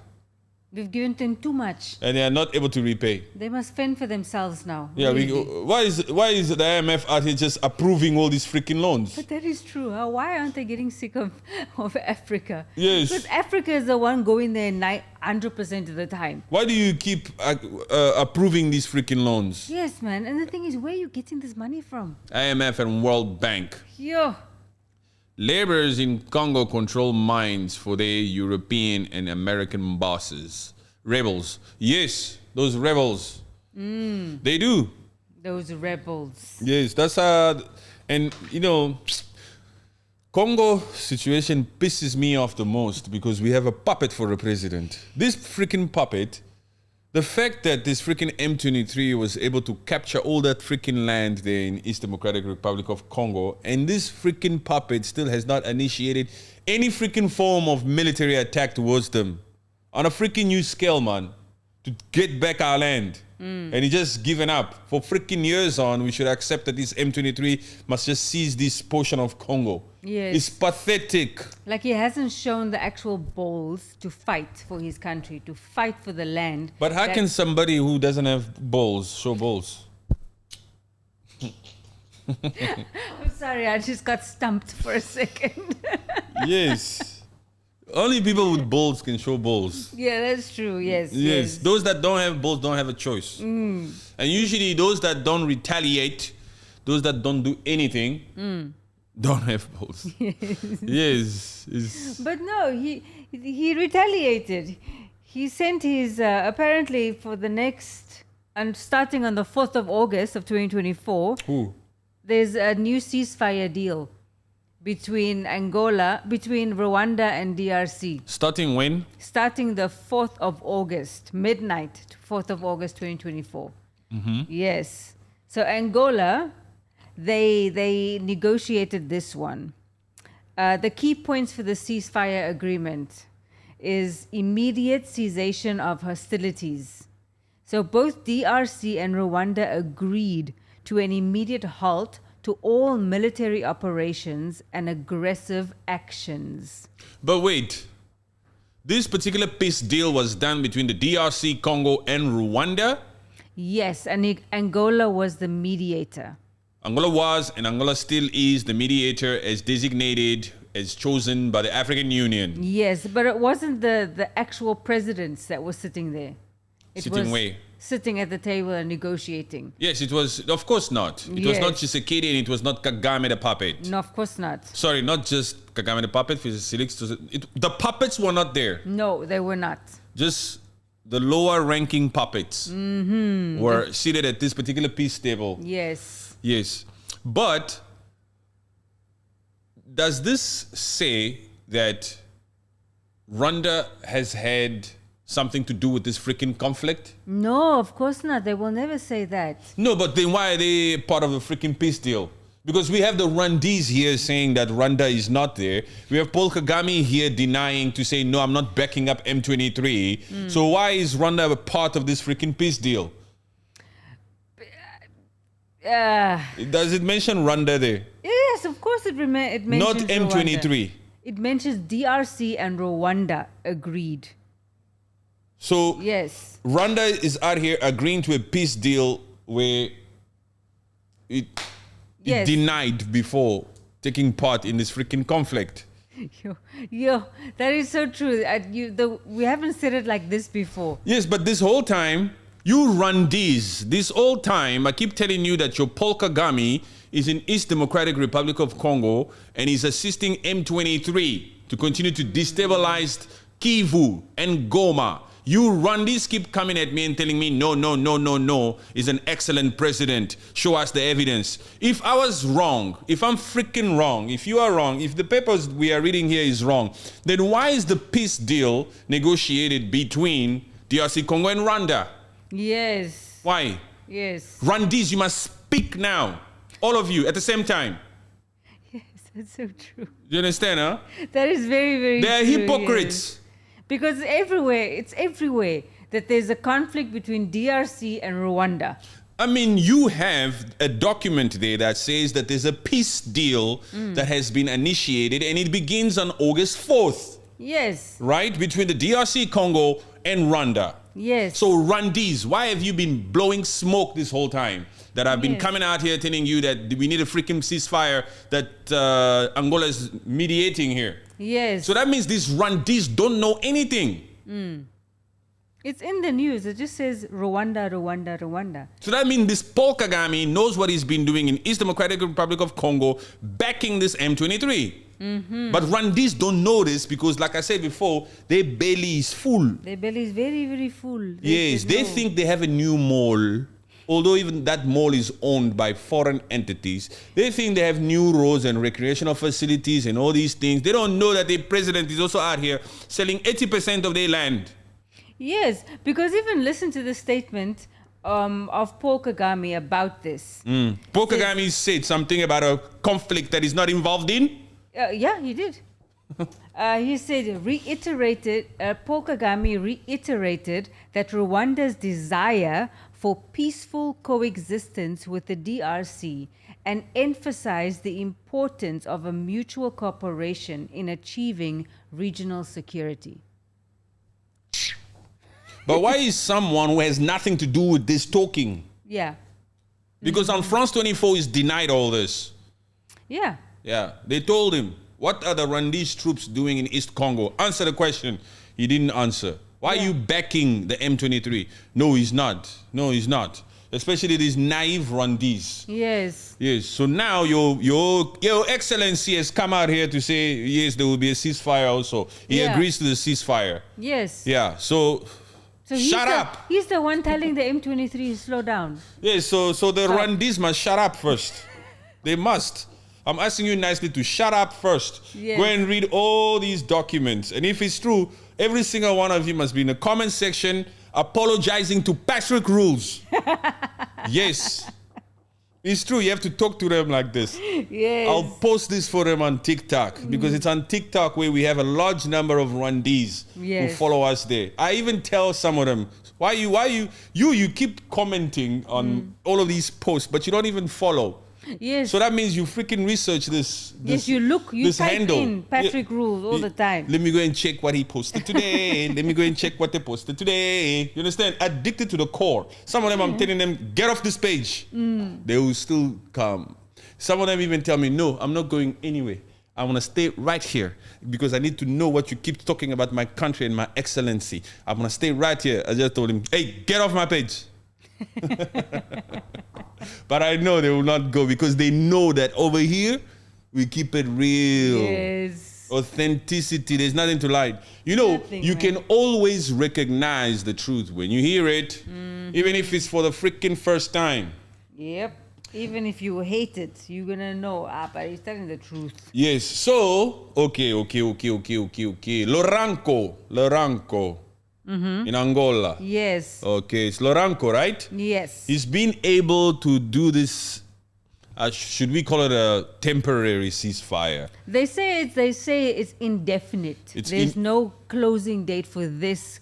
We've given them too much. and they are not able to repay. They must fend for themselves now. Yeah, really. why is the IMF out here just approving all these freaking loans? But that is true. Why aren't they getting sick of Africa? Yes. Because Africa is the one going there 100% of the time. Why do you keep approving these freaking loans? Yes, man. And the thing is, where are you getting this money from? IMF and World Bank. Yo. Laborers in Congo control mines for their European and American bosses. Rebels. Yes, those rebels. They do. Those rebels. Yes, that's and you know, Congo situation pisses me off the most because we have a puppet for a president. This freaking puppet, the fact that this freaking M23 was able to capture all that freaking land there in East Democratic Republic of Congo, and this freaking puppet still has not initiated any freaking form of military attack towards them on a freaking new scale, man, to get back our land. And he just given up. For freaking years on, we should accept that this M23 must just seize this portion of Congo. Yes. It's pathetic. Like he hasn't shown the actual balls to fight for his country, to fight for the land. But how can somebody who doesn't have balls show balls? I'm sorry, I just got stumped for a second. Yes. Only people with balls can show balls. Yeah, that's true. Yes. Yes. Those that don't have balls don't have a choice. And usually those that don't retaliate, those that don't do anything, don't have balls. Yes. But no, he retaliated. He sent his, apparently for the next, and starting on the 4th of August of 2024, Who? there's a new ceasefire deal between Rwanda and DRC. Starting when? Starting the 4th of August, midnight, 4th of August 2024. Yes. So Angola, they negotiated this one. The key points for the ceasefire agreement is immediate cessation of hostilities. So both DRC and Rwanda agreed to an immediate halt to all military operations and aggressive actions. But wait, this particular peace deal was done between the DRC, Congo, and Rwanda? Yes, and Angola was the mediator. Angola was and Angola still is the mediator as designated, as chosen by the African Union. Yes, but it wasn't the actual presidents that were sitting there. It Sitting was where? Sitting at the table and negotiating. Yes, it was, of course not. It was not Tshisekedi and it was not Kagame the puppet. No, of course not. Sorry, not just Kagame the puppet. The puppets were not there. No, they were not. Just the lower ranking puppets were seated at this particular peace table. Yes. Yes. But does this say that Rwanda has had something to do with this freaking conflict? No, of course not. They will never say that. No, but then why are they part of the freaking peace deal? Because we have the Rwandese here saying that Rwanda is not there. We have Paul Kagame here denying to say, no, I'm not backing up M23. So why is Rwanda a part of this freaking peace deal? Does it mention Rwanda there? Yes, of course it mentions Not M23. Rwanda. It mentions DRC and Rwanda agreed. So Yes. Rwanda is out here agreeing to a peace deal where it Yes. denied before taking part in this freaking conflict. Yo, that is so true. We haven't said it like this before. Yes, but this whole time, you Rwandese, this whole time, I keep telling you that your Paul Kagame is in East Democratic Republic of Congo and is assisting M23 to continue to destabilize Kivu and Goma. You Rwandese keep coming at me and telling me, no, he's an excellent president. Show us the evidence. If I was wrong, if I'm freaking wrong, if you are wrong, if the papers we are reading here is wrong, then why is the peace deal negotiated between DRC, Congo, and Rwanda? Yes. Why? Yes. Rwandese, you must speak now. All of you at the same time. Yes, that's so true. You understand, huh? That is very, very They are true, hypocrites. yes. Because it's everywhere that there's a conflict between DRC and Rwanda. I mean, you have a document there that says that there's a peace deal that has been initiated and it begins on August 4th. Yes. Right? Between the DRC Congo and Rwanda. Yes. So Rwandese, why have you been blowing smoke this whole time? That I've been coming out here telling you that we need a freaking ceasefire that Angola is mediating here. Yes. So that means these Rwandese don't know anything. It's in the news. It just says Rwanda, Rwanda, Rwanda. So that means this Paul Kagame knows what he's been doing in East Democratic Republic of Congo, backing this M23. But Rwandese don't know this because, like I said before, their belly is full. Their belly is very, very full. Yes, they think they have a new mall. Although even that mall is owned by foreign entities, they think they have new roads and recreational facilities and all these things. They don't know that the president is also out here selling 80% of their land. Yes, because even listen to the statement of Paul Kagame about this. Paul Kagame said something about a conflict that he's not involved in. Yeah, he did. He said, Paul Kagame reiterated that Rwanda's desire for peaceful coexistence with the DRC and emphasized the importance of a mutual cooperation in achieving regional security. But why is someone who has nothing to do with this talking? Yeah. Because on France 24 is denied all this. Yeah. Yeah, they told him, what are the Rwandese troops doing in East Congo? Answer the question. He didn't answer. Why are you backing the M23? No, he's not. No, he's not. Especially these naive Rwandese. Yes. Yes. So now your Excellency has come out here to say, yes, there will be a ceasefire also. He agrees to the ceasefire. Yes. Yeah. So shut up. He's the one telling the M23 to slow down. Yes. So the Rwandese must shut up first. They must. I'm asking you nicely to shut up first. Yes. Go and read all these documents. And if it's true, every single one of you must be in the comment section apologizing to Patrick Rules. Yes. It's true. You have to talk to them like this. Yes. I'll post this for them on TikTok because it's on TikTok where we have a large number of Rwandese who follow us there. I even tell some of them, why you keep commenting on all of these posts, but you don't even follow. Yes. So that means you freaking research this. Yes, you type handle. In Patrick Rules all the time. Let me go and check what he posted today. Let me go and check what they posted today. You understand? Addicted to the core. Some of them, I'm telling them, get off this page. They will still come. Some of them even tell me, no, I'm not going anywhere. I want to stay right here because I need to know what you keep talking about my country and my excellency. I'm going to stay right here. I just told him, hey, get off my page. But I know they will not go because they know that over here we keep it real. Yes. Authenticity. There's nothing to lie. You know, you can always recognize the truth when you hear it, even if it's for the freaking first time. Yep. Even if you hate it, you're gonna know. But he's telling the truth. Yes. So, okay. Loranco. In Angola. Yes. Okay, it's Loranco, right? Yes. He's been able to do this, should we call it a temporary ceasefire? They say it's indefinite. There's no closing date for this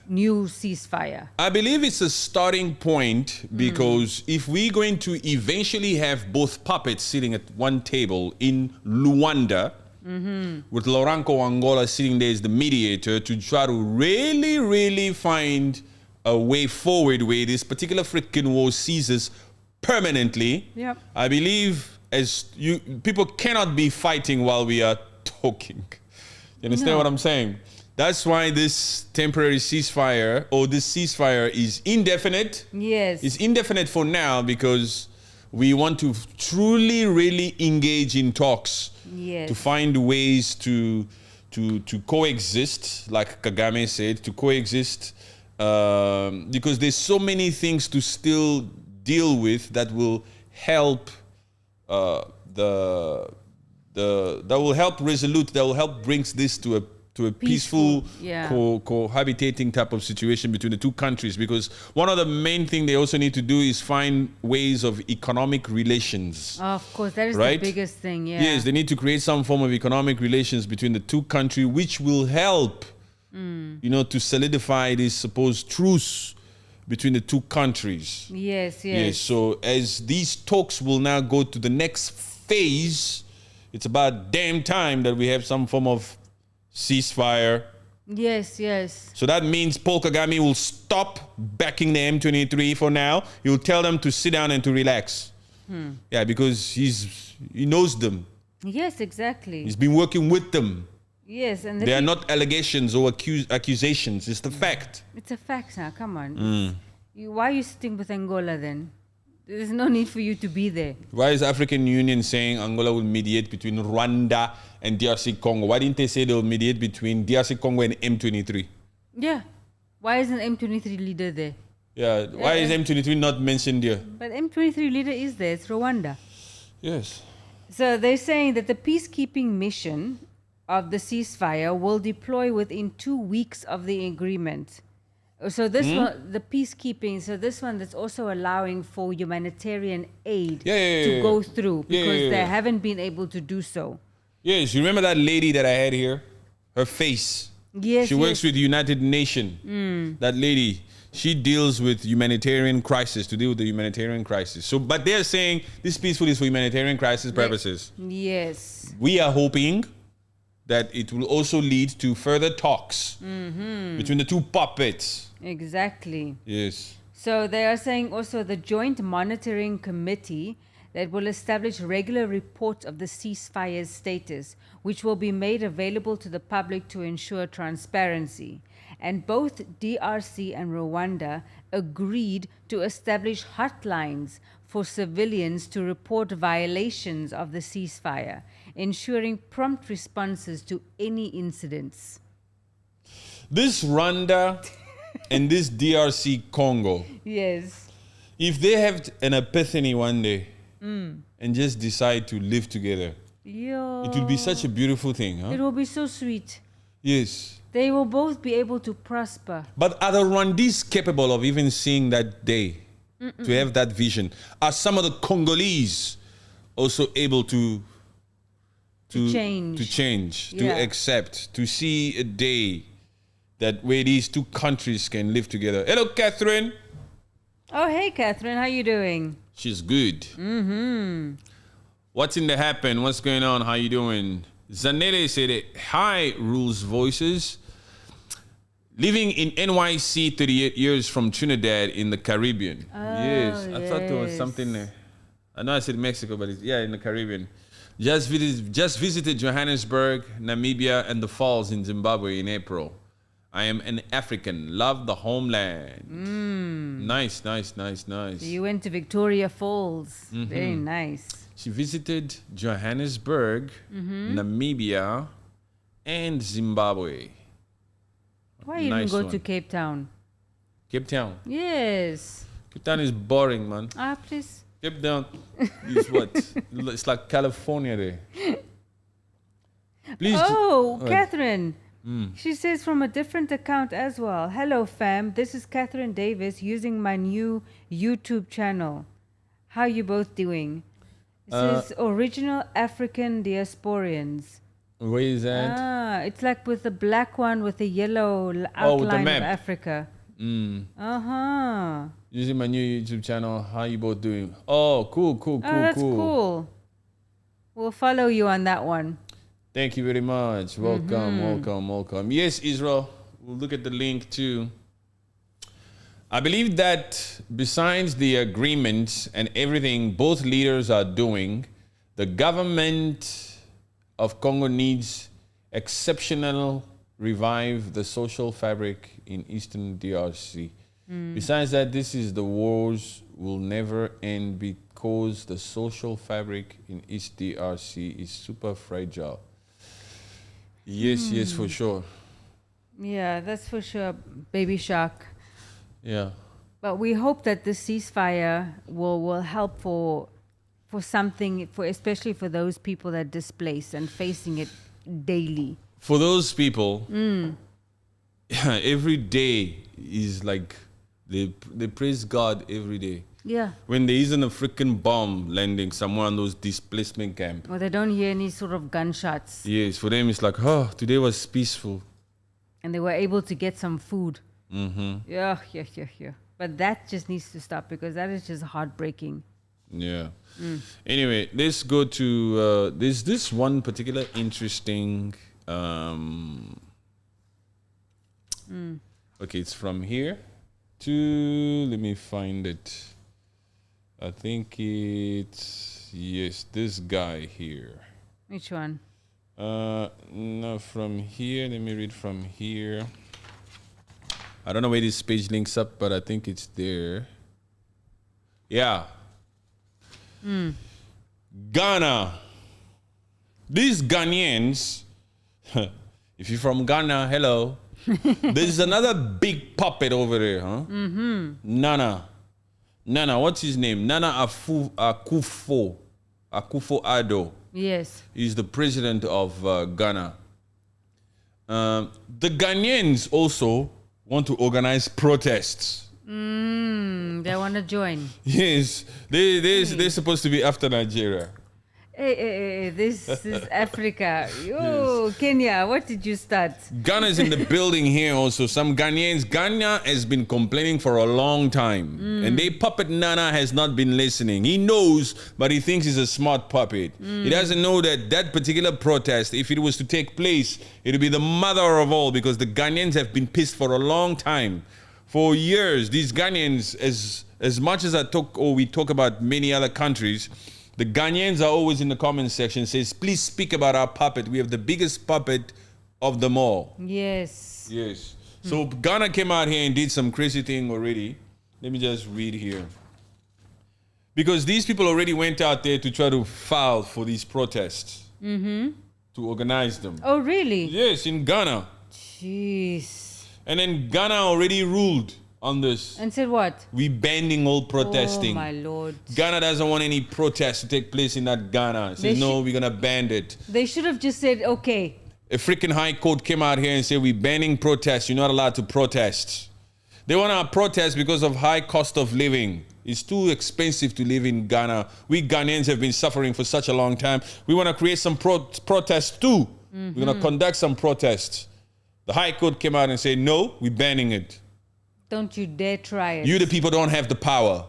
new ceasefire. I believe it's a starting point because if we're going to eventually have both puppets sitting at one table in Rwanda, with Loranco Angola sitting there as the mediator to try to really, really find a way forward where this particular freaking war ceases permanently. Yep. I believe people cannot be fighting while we are talking. You understand what I'm saying? That's why this temporary ceasefire or this ceasefire is indefinite. Yes. It's indefinite for now because we want to truly, really engage in talks. Yes. To find ways to coexist, like Kagame said, to coexist, because there's so many things to still deal with that will help that will help brings this to a peaceful cohabitating type of situation between the two countries, because one of the main things they also need to do is find ways of economic relations. Of course, that is the biggest thing. Yes, they need to create some form of economic relations between the two countries, which will help to solidify this supposed truce between the two countries. Yes. So as these talks will now go to the next phase, it's about damn time that we have some form of ceasefire Yes, yes. So that means Paul Kagame will stop backing the M23 for now. He'll tell them to sit down and to relax. Yeah, because he knows them. Yes, exactly. He's been working with them. Yes, and They are not allegations or accusations. It's the fact. It's a fact now. Come on. Why are you sitting with Angola then? There's no need for you to be there. Why is African Union saying Angola will mediate between Rwanda and DRC Congo? Why didn't they say they'll mediate between DRC Congo and M23? Yeah. Why isn't M23 leader there? Yeah. Why is M23 not mentioned here? But M23 leader is there. It's Rwanda. Yes. So they're saying that the peacekeeping mission of the ceasefire will deploy within 2 weeks of the agreement. So this one, the peacekeeping, so this one that's also allowing for humanitarian aid to go through because they haven't been able to do so. Yes, you remember that lady that I had here? Her face. Yes, she works with the United Nations. That lady, she deals with humanitarian crisis, to deal with the humanitarian crisis. So, but they're saying this peaceful is for humanitarian crisis purposes. Yes. We are hoping that it will also lead to further talks between the two puppets. Exactly. Yes. So they are saying also the Joint Monitoring Committee that will establish regular reports of the ceasefire's status, which will be made available to the public to ensure transparency. And both DRC and Rwanda agreed to establish hotlines for civilians to report violations of the ceasefire, ensuring prompt responses to any incidents. This Rwanda and this DRC Congo, Yes. if they have an epiphany one day and just decide to live together, Yo. it will be such a beautiful thing, It huh? will be so sweet. Yes. They will both be able to prosper. But are the Rwandese capable of even seeing that day, to have that vision? Are some of the Congolese also able to change, to accept, to see a day that where these two countries can live together? Hello, Catherine. Oh, hey, Catherine, how you doing? She's good. What's in the happen? What's going on? How you doing? Zanele said, hi, Rules Voices. Living in NYC 38 years from Trinidad in the Caribbean. Yes, I thought there was something there. I know I said Mexico, but it's, in the Caribbean. Just visited Johannesburg, Namibia, and the Falls in Zimbabwe in April. I am an African. Love the homeland. Nice. You went to Victoria Falls. Very nice. She visited Johannesburg, Namibia, and Zimbabwe. Why you Nice even go one. to Cape Town? Cape Town. Yes. Cape Town is boring, man. Please. Cape Town is what? It's like California there. Please. Catherine. She says from a different account as well. Hello, fam. This is Catherine Davis using my new YouTube channel. How you both doing? It says Original African Diasporians. Where is that? It's like with the black one with the yellow outline of Africa. Using my new YouTube channel. How you both doing? Oh, cool. That's cool. We'll follow you on that one. Thank you very much. Welcome. Yes, Israel. We'll look at the link too. I believe that besides the agreements and everything both leaders are doing, the government of Congo needs exceptional revive the social fabric in Eastern DRC. Besides that, this is the wars will never end because the social fabric in East DRC is super fragile. Yes, for sure. Yeah, that's for sure, Baby Shark. Yeah. But we hope that the ceasefire will help for something, especially for those people that are displaced and facing it daily. For those people, every day is like they praise God every day. Yeah. When there isn't a freaking bomb landing somewhere on those displacement camp. Or they don't hear any sort of gunshots. Yes, for them it's like, today was peaceful. And they were able to get some food. Yeah. But that just needs to stop because that is just heartbreaking. Yeah. Anyway, let's go to there's this one particular interesting Okay, it's from here to, let me find it. I think it's, yes, this guy here. Which one? No, from here. Let me read from here. I don't know where this page links up, but I think it's there. Yeah. Ghana. These Ghanaians, if you're from Ghana, hello. There's another big puppet over there, huh? Nana, what's his name? Nana Akufo-Addo. Yes. He's the president of Ghana. The Ghanaians also want to organize protests. They want to join. Yes, they're supposed to be after Nigeria. Hey, this is Africa. Yo, Kenya, what did you start? Ghana is in the building here also. Some Ghanaians. Ghana has been complaining for a long time. And they puppet Nana has not been listening. He knows, but he thinks he's a smart puppet. He doesn't know that that particular protest, if it was to take place, it would be the mother of all, because the Ghanaians have been pissed for a long time. For years, these Ghanaians, as much as we talk about many other countries, the Ghanaians are always in the comment section, says, please speak about our puppet. We have the biggest puppet of them all. Yes. Yes. So Ghana came out here and did some crazy thing already. Let me just read here. Because these people already went out there to try to file for these protests. To organize them. Oh, really? Yes, in Ghana. Jeez. And then Ghana already ruled on this. And said what? We banning all protesting. Oh, my Lord. Ghana doesn't want any protests to take place in that Ghana. Says, no, we're going to ban it. They should have just said, okay. A freaking high court came out here and said, we're banning protests. You're not allowed to protest. They want to protest because of high cost of living. It's too expensive to live in Ghana. We Ghanaians have been suffering for such a long time. We want to create some protests too. We're going to conduct some protests. The high court came out and said, no, we're banning it. Don't you dare try it. You, the people, don't have the power.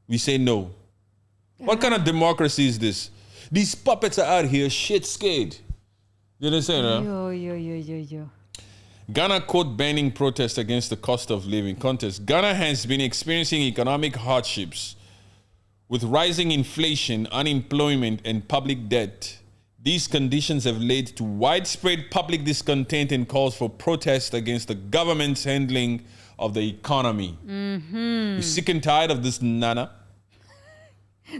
We say no. What kind of democracy is this? These puppets are out here shit scared. You understand, huh? Yo. Ghana court banning protests against the cost of living contest. Ghana has been experiencing economic hardships with rising inflation, unemployment, and public debt. These conditions have led to widespread public discontent and calls for protest against the government's handling of the economy. You're sick and tired of this Nana?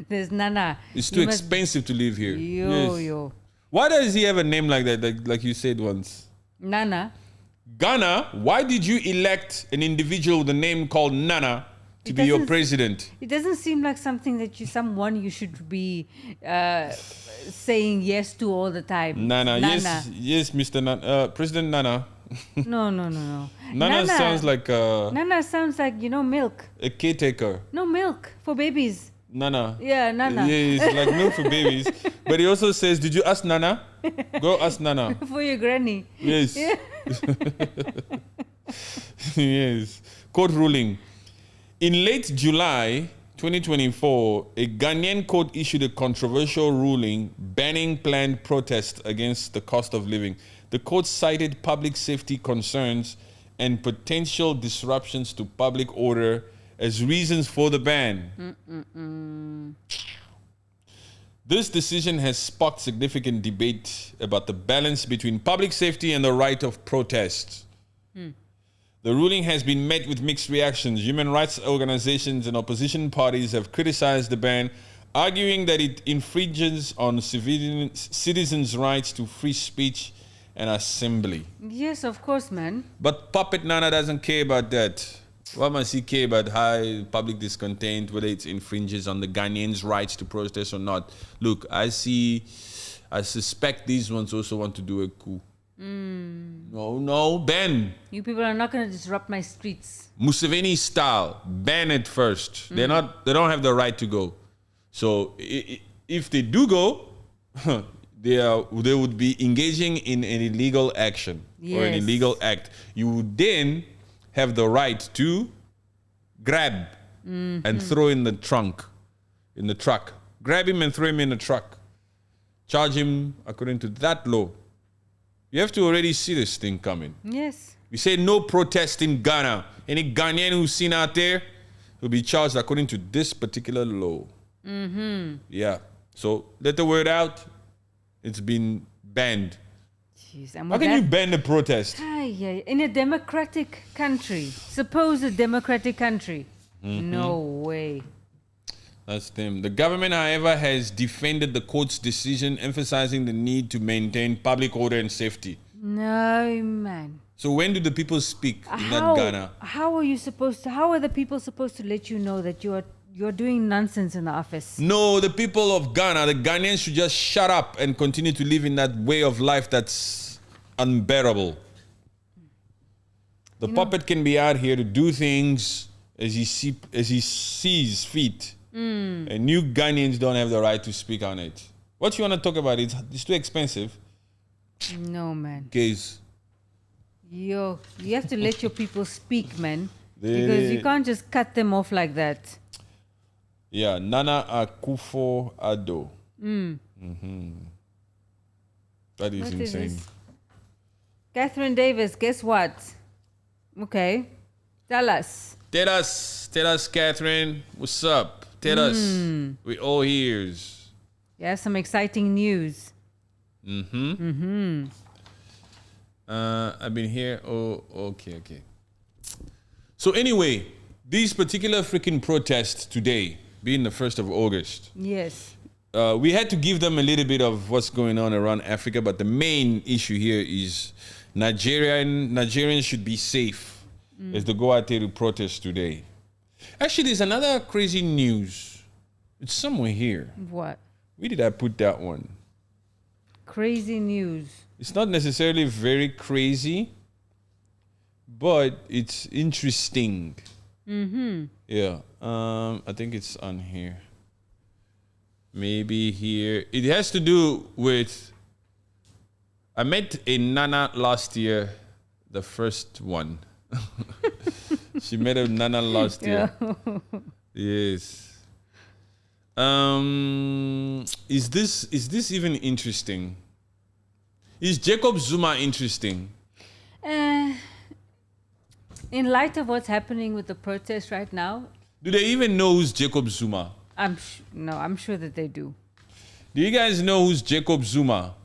There's Nana. It's too expensive to live here. Yo. Why does he have a name like that, like you said once? Nana. Ghana, why did you elect an individual with a name called Nana to be your president? It doesn't seem like something that someone you should be saying yes to all the time. Nana. Yes, Mr. Nana, President Nana. No. Nana sounds like Nana sounds like, milk. a caretaker. No, milk for babies. Nana. Yeah, Nana. Yeah, it's like milk for babies. But he also says, did you ask Nana? Go ask Nana. For your granny. Yes. Yeah. Yes. Court ruling. In late July 2024, a Ghanaian court issued a controversial ruling banning planned protests against the cost of living. The court cited public safety concerns and potential disruptions to public order as reasons for the ban. This decision has sparked significant debate about the balance between public safety and the right of protest. The ruling has been met with mixed reactions. Human rights organizations and opposition parties have criticized the ban, arguing that it infringes on citizens' rights to free speech and assembly. Yes, of course, man. But Puppet Nana doesn't care about that. Why must he care about high public discontent, whether it infringes on the Ghanaians' rights to protest or not? Look, I suspect these ones also want to do a coup. No, ban. You people are not going to disrupt my streets. Museveni style, ban it first. They don't have the right to go. So if they do go, they would be engaging in an illegal action or an illegal act. You would then have the right to grab and throw in the truck. Grab him and throw him in the truck. Charge him according to that law. You have to already see this thing coming. Yes. We say no protest in Ghana. Any Ghanaian who's seen out there will be charged according to this particular law. Yeah. So let the word out. It's been banned. Jeez, and How can you ban the protest? In a democratic country, supposed democratic country, no way. That's them. The government, however, has defended the court's decision, emphasizing the need to maintain public order and safety. No, man. So when do the people speak in that Ghana? How are the people supposed to let you know that you're doing nonsense in the office? No, the people of Ghana, the Ghanaians should just shut up and continue to live in that way of life that's unbearable. The puppet can be out here to do things as he sees fit. And new Ghanaians don't have the right to speak on it. What you want to talk about? It's too expensive. No, man. Guys. You have to let your people speak, man. Because you can't just cut them off like that. Yeah, Nana Akufo-Addo. That is insane. Catherine Davis, guess what? Okay. Tell us, Catherine. What's up? Tell us. We all ears. Yeah, some exciting news. I've been here. Oh, okay. So anyway, these particular freaking protests today, being the 1st of August. Yes. We had to give them a little bit of what's going on around Africa, but the main issue here is Nigerians should be safe as they go out there to protest today. Actually, there's another crazy news. It's somewhere here. What? Where did I put that one? Crazy news. It's not necessarily very crazy, but it's interesting. Yeah. I think it's on here. Maybe here. It has to do with... I met a Nana last year, the first one. She met a Nana last year. Yes. Is this even interesting? Is Jacob Zuma interesting? In light of what's happening with the protest right now, Do they even know who's Jacob Zuma? I'm sure that they do. Do you guys know who's Jacob Zuma?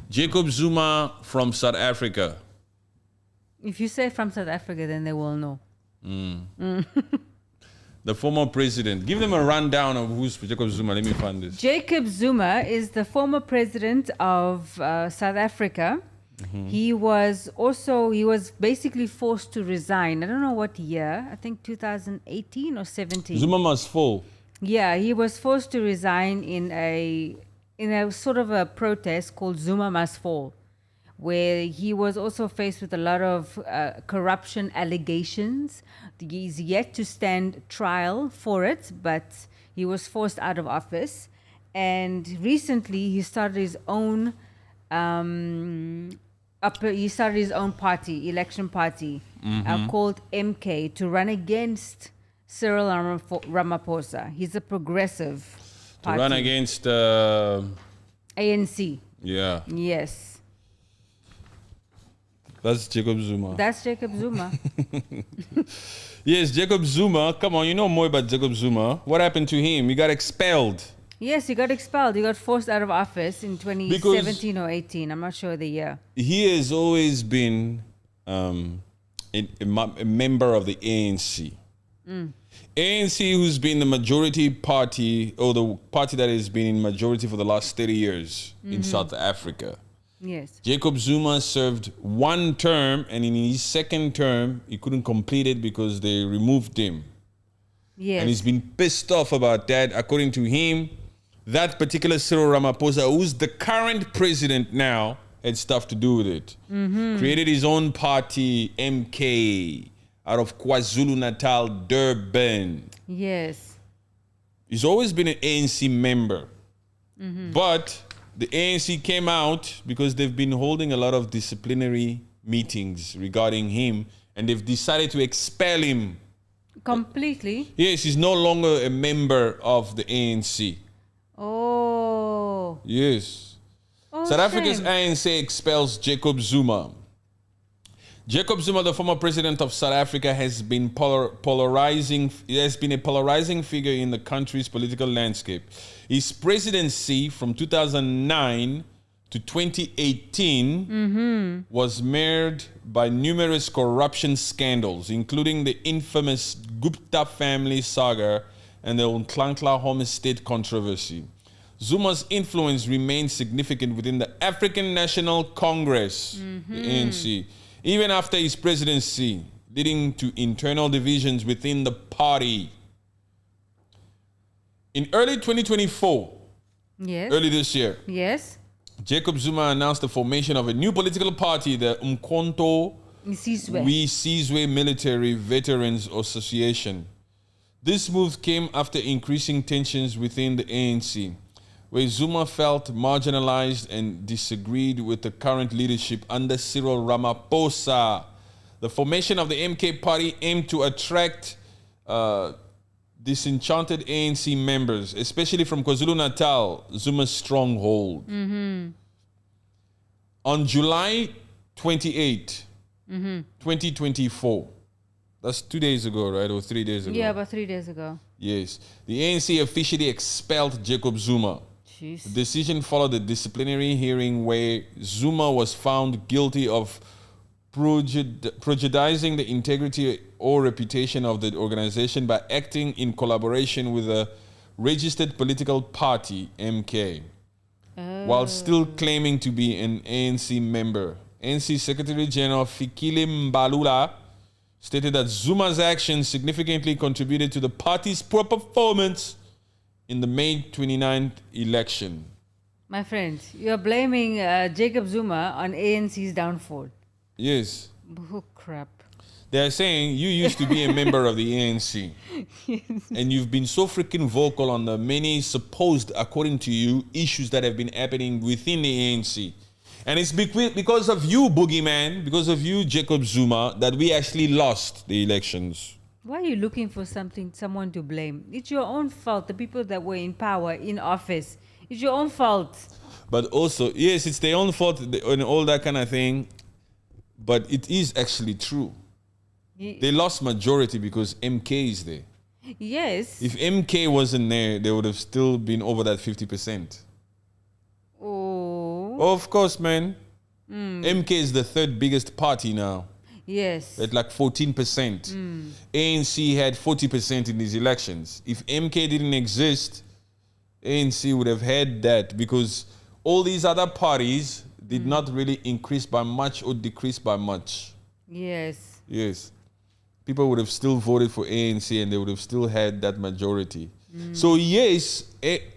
Jacob Zuma from South Africa. If you say from South Africa, then they will know. The former president. Give them a rundown of who's Jacob Zuma. Let me find this. Jacob Zuma is the former president of South Africa. He was basically forced to resign. I don't know what year. I think 2018 or 17. Zuma must fall. Yeah, he was forced to resign in a sort of a protest called Zuma Must Fall, where he was also faced with a lot of corruption allegations. He's yet to stand trial for it, but he was forced out of office. And recently, he started his own election party called MK to run against Cyril Ramaphosa. He's a progressive party. To run against ANC. Yeah. Yes. That's Jacob Zuma. That's Jacob Zuma. Yes, Jacob Zuma. Come on, you know more about Jacob Zuma. What happened to him? He got expelled. Yes, he got expelled. He got forced out of office in 2017 or 18. I'm not sure the year. He has always been a member of the ANC. ANC, who's been the majority party, or the party that has been in majority for the last 30 years in South Africa. Yes. Jacob Zuma served one term, and in his second term, he couldn't complete it because they removed him. Yes. And he's been pissed off about that. According to him, that particular Cyril Ramaphosa, who's the current president now, had stuff to do with it. Created his own party, MK, out of KwaZulu-Natal, Durban. Yes. He's always been an ANC member. But the ANC came out because they've been holding a lot of disciplinary meetings regarding him, and they've decided to expel him. Completely? Yes, he's no longer a member of the ANC. Oh. Yes. Oh, South Africa's shame. ANC expels Jacob Zuma. Jacob Zuma, the former president of South Africa, has been polarizing. He has been a polarizing figure in the country's political landscape. His presidency from 2009 to 2018 was marred by numerous corruption scandals, including the infamous Gupta family saga and the Nklankla homestead controversy. Zuma's influence remained significant within the African National Congress, the ANC, even after his presidency, leading to internal divisions within the party. In early 2024, Yes. early this year, Yes. Jacob Zuma announced the formation of a new political party, the Umkhonto Isizwe. we Military Veterans Association. This move came after increasing tensions within the ANC, where Zuma felt marginalized and disagreed with the current leadership under Cyril Ramaphosa. The formation of the MK party aimed to attract disenchanted ANC members, especially from KwaZulu-Natal, Zuma's stronghold. On July 28, 2024, that's 2 days ago, right? Or 3 days ago? Yeah, about 3 days ago. Yes. The ANC officially expelled Jacob Zuma. Jeez. The decision followed a disciplinary hearing where Zuma was found guilty of prejudicing the integrity or reputation of the organization by acting in collaboration with a registered political party, MK, while still claiming to be an ANC member. ANC Secretary General Fikile Mbalula stated that Zuma's actions significantly contributed to the party's poor performance in the May 29th election. My friend, you're blaming Jacob Zuma on ANC's downfall. Yes. Oh, crap. They're saying you used to be a member of the ANC. And you've been so freaking vocal on the many supposed, according to you, issues that have been happening within the ANC. And it's because of you, Boogeyman, because of you, Jacob Zuma, that we actually lost the elections. Why are you looking for someone to blame? It's your own fault. The people that were in power, in office, it's your own fault. But also, yes, it's their own fault and all that kind of thing. But it is actually true. They lost majority because MK is there. Yes. If MK wasn't there, they would have still been over that 50%. Oh. Of course, man. MK is the third biggest party now Yes. at like 14%. ANC had 40% in these elections. If MK didn't exist, ANC would have had that because all these other parties did not really increase by much or decrease by much. Yes. Yes. People would have still voted for ANC and they would have still had that majority. So yes,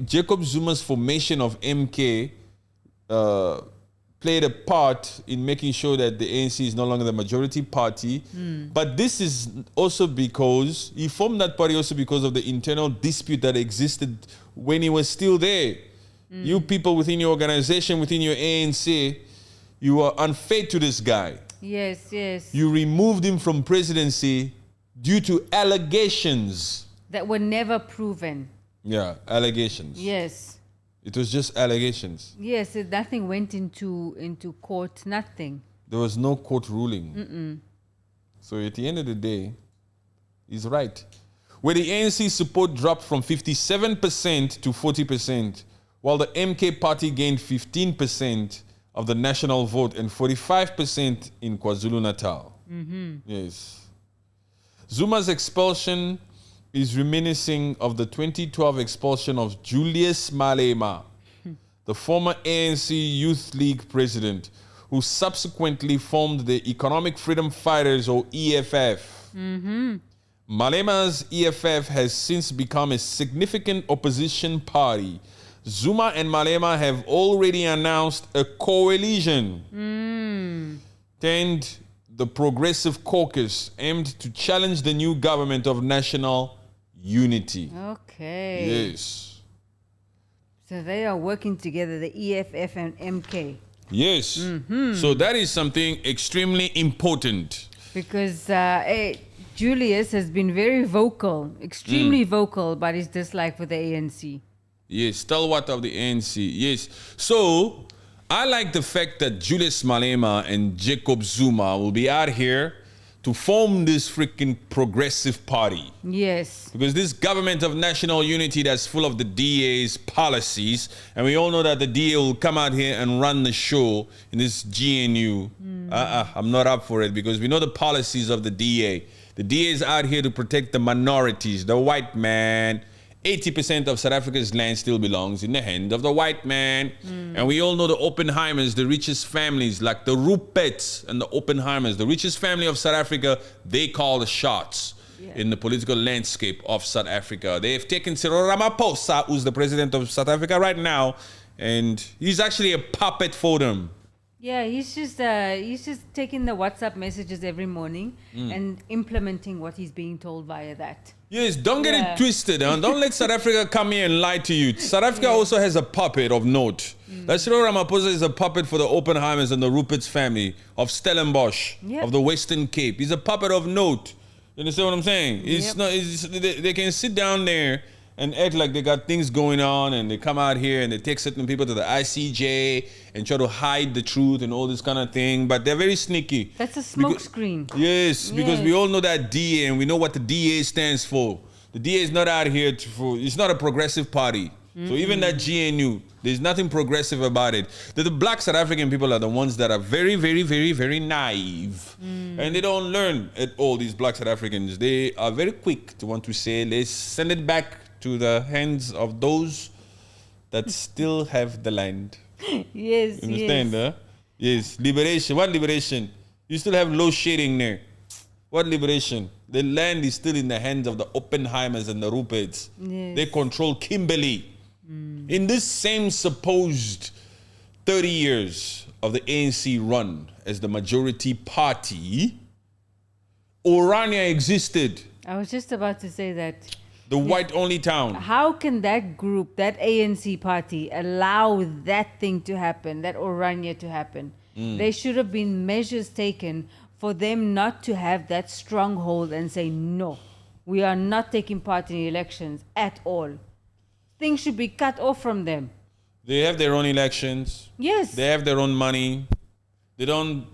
Jacob Zuma's formation of MK played a part in making sure that the ANC is no longer the majority party. But this is also because he formed that party also because of the internal dispute that existed when he was still there. You people within your organization, within your ANC, you are unfair to this guy. Yes, yes. You removed him from presidency due to allegations. That were never proven. Yeah, allegations. Yes. It was just allegations. Yes, nothing went into court, nothing. There was no court ruling. So at the end of the day, he's right. Where the ANC support dropped from 57% to 40%, while the MK party gained 15% of the national vote and 45% in KwaZulu-Natal. Yes. Zuma's expulsion is reminiscing of the 2012 expulsion of Julius Malema, the former ANC Youth League president, who subsequently formed the Economic Freedom Fighters, or EFF. Malema's EFF has since become a significant opposition party. Zuma and Malema have already announced a coalition termed the Progressive Caucus, aimed to challenge the new government of national unity. Okay. Yes. So they are working together, the EFF and MK. Yes. So that is something extremely important. Because Julius has been very vocal, extremely vocal about his dislike for the ANC. Yes, stalwart of the ANC. Yes. So I like the fact that Julius Malema and Jacob Zuma will be out here to form this freaking progressive party. Yes. Because this government of national unity that's full of the DA's policies, and we all know that the DA will come out here and run the show in this GNU. I'm not up for it because we know the policies of the DA. The DA is out here to protect the minorities, the white man. 80% of South Africa's land still belongs in the hand of the white man. And we all know the Oppenheimers, the richest families, like the Ruperts and the Oppenheimers, the richest family of South Africa, they call the shots in the political landscape of South Africa. They've taken Cyril Ramaphosa, who's the president of South Africa right now, and he's actually a puppet for them. Yeah, he's just taking the WhatsApp messages every morning and implementing what he's being told via that. Yes, don't get it twisted. Huh? Don't let South Africa come here and lie to you. South Africa also has a puppet of note. That Cyril Ramaphosa is a puppet for the Oppenheimers and the Rupert's family of Stellenbosch, of the Western Cape. He's a puppet of note. You understand what I'm saying? It's not. They can sit down there and act like they got things going on, and they come out here and they take certain people to the ICJ and try to hide the truth and all this kind of thing, but they're very sneaky. That's a smokescreen. Yes, because we all know that DA and we know what the DA stands for. The DA is not out here it's not a progressive party. So even that GNU, there's nothing progressive about it. The black South African people are the ones that are very, very, very, very naive. And they don't learn at all, these black South Africans. They are very quick to want to say, let's send it back to the hands of those that still have the land. Yes, you understand, huh? Yes, liberation. What liberation? You still have low shading there. What liberation? The land is still in the hands of the Oppenheimers and the Ruperts. Yes. They control Kimberley. In this same supposed 30 years of the ANC run as the majority party, Orania existed. I was just about to say that. The white-only town. How can that group, that ANC party, allow that thing to happen, that Orania to happen? There should have been measures taken for them not to have that stronghold and say, no, we are not taking part in elections at all. Things should be cut off from them. They have their own elections. Yes. They have their own money. They don't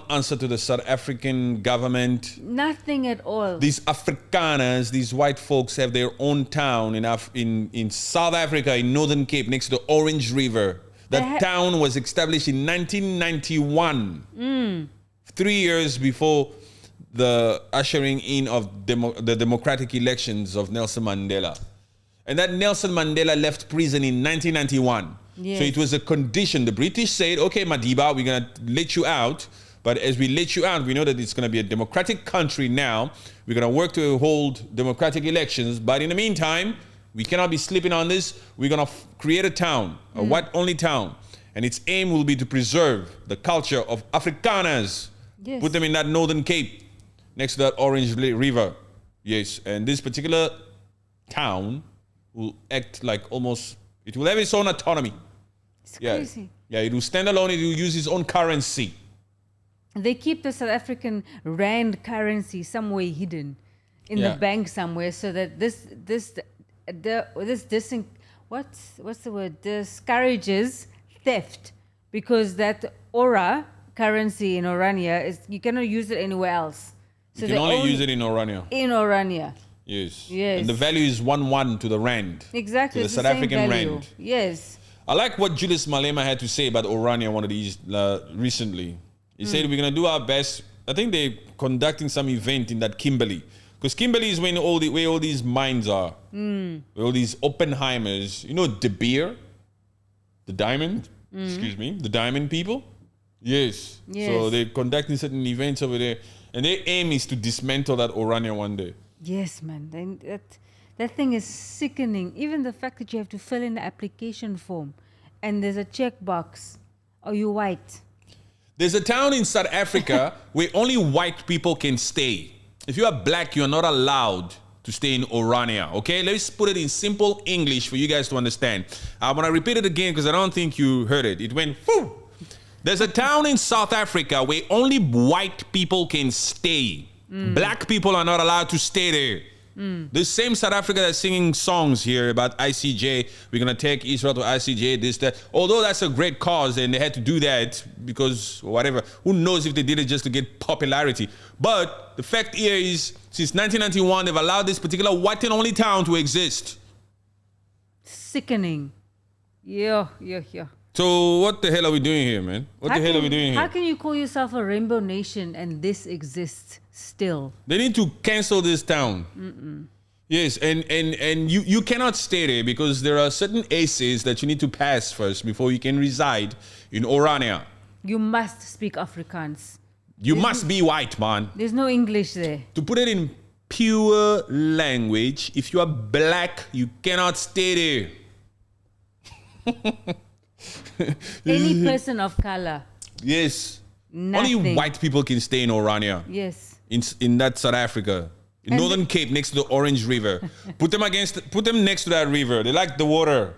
answer to the South African government. Nothing at all. These Afrikaners, these white folks have their own town in South Africa, in Northern Cape, next to the Orange River. That town was established in 1991. 3 years before the ushering in of the democratic elections of Nelson Mandela. And that Nelson Mandela left prison in 1991. Yes. So it was a condition. The British said, okay, Madiba, we're going to let you out. But as we let you out, we know that it's going to be a democratic country now. We're going to work to hold democratic elections. But in the meantime, we cannot be sleeping on this. We're going to create a town, a white-only town. And its aim will be to preserve the culture of Afrikaners. Yes. Put them in that Northern Cape, next to that Orange River. Yes, and this particular town will act like it will have its own autonomy. It's crazy. Yeah, it will stand alone, it will use its own currency. They keep the South African rand currency somewhere hidden in the bank somewhere, so that discourages theft, because that aura currency in Orania you cannot use it anywhere else. So you can only use it in Orania. In Orania. Yes. And the value is 1-1 to the rand. Exactly. To the South African rand. Yes. I like what Julius Malema had to say about Orania one of these recently. He said we're going to do our best. I think they're conducting some event in that Kimberley. Because Kimberley is where all these mines are. Where all these Oppenheimers. You know De Beer? The diamond? The diamond people? Yes. So they're conducting certain events over there. And their aim is to dismantle that Orania one day. Yes, man. That thing is sickening. Even the fact that you have to fill in the application form and there's a checkbox. Are you white? There's a town in South Africa where only white people can stay. If you are black, you're not allowed to stay in Orania, okay? Let's put it in simple English for you guys to understand. I'm going to repeat it again because I don't think you heard it. It went, whoo! There's a town in South Africa where only white people can stay. Black people are not allowed to stay there. The same South Africa that's singing songs here about ICJ, we're going to take Israel to ICJ, this, that. Although that's a great cause and they had to do that because whatever. Who knows if they did it just to get popularity. But the fact here is, since 1991, they've allowed this particular white and only town to exist. Sickening. Yeah. So what the hell are we doing here, man? What the hell are we doing here? How can you call yourself a rainbow nation and this exists still? They need to cancel this town. Yes, and you cannot stay there because there are certain aces that you need to pass first before you can reside in Orania. You must speak Afrikaans. You must be white, man. There's no English there. To put it in pure language, if you are black, you cannot stay there. Any person of color. Yes. Nothing. Only white people can stay in Orania. Yes. In that South Africa. In Northern Cape next to the Orange River. Put them next to that river. They like the water.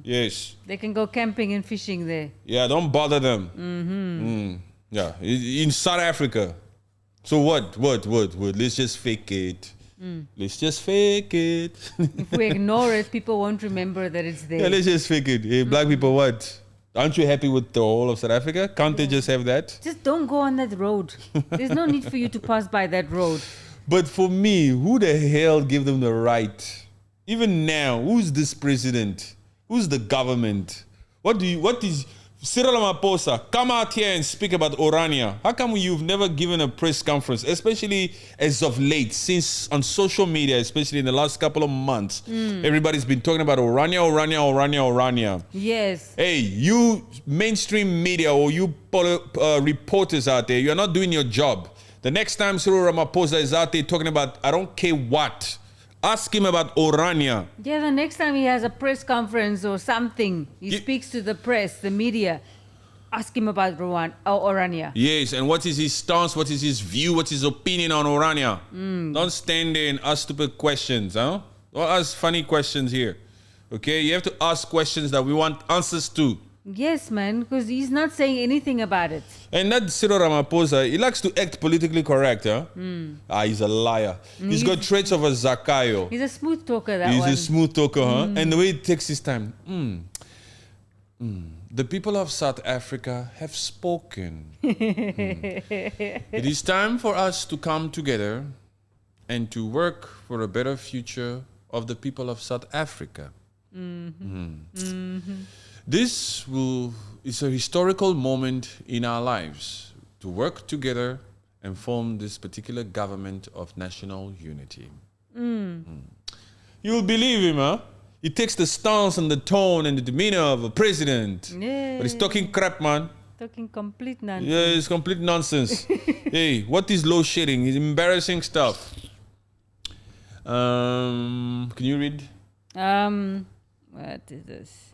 Yes. They can go camping and fishing there. Yeah, don't bother them. Yeah, in South Africa. So what? Let's just fake it. Let's just fake it. If we ignore it, people won't remember that it's there. Yeah, let's just fake it. Hey, black people, what? Aren't you happy with the whole of South Africa? Can't they just have that? Just don't go on that road. There's no need for you to pass by that road. But for me, who the hell gave them the right? Even now, who's this president? Who's the government? What is Cyril Ramaphosa? Come out here and speak about Orania. How come you've never given a press conference, especially as of late, since on social media, especially in the last couple of months, everybody's been talking about Orania. Yes. Hey, you mainstream media or you reporters out there, you're not doing your job. The next time Cyril Ramaphosa is out there talking about I don't care what, ask him about Orania. Yeah, the next time he has a press conference or something, he speaks to the press, the media, ask him about Rwanda or Orania. Yes, and what is his stance, what is his view, what's his opinion on Orania? Don't stand there and ask stupid questions, huh? Don't ask funny questions here. Okay, you have to ask questions that we want answers to. Yes, man, because he's not saying anything about it. And that Cyril Ramaphosa, he likes to act politically correct, huh? He's a liar. He's got traits of a Zakayo. He's a smooth talker, He's a smooth talker, huh? And the way he takes his time. The people of South Africa have spoken. It is time for us to come together and to work for a better future of the people of South Africa. This is a historical moment in our lives to work together and form this particular government of national unity. You'll believe him, huh? He takes the stance and the tone and the demeanor of a president. Yeah. But he's talking crap, man. Talking complete nonsense. Yeah, it's complete nonsense. Hey, what is low shedding? It's embarrassing stuff. Can you read? What is this?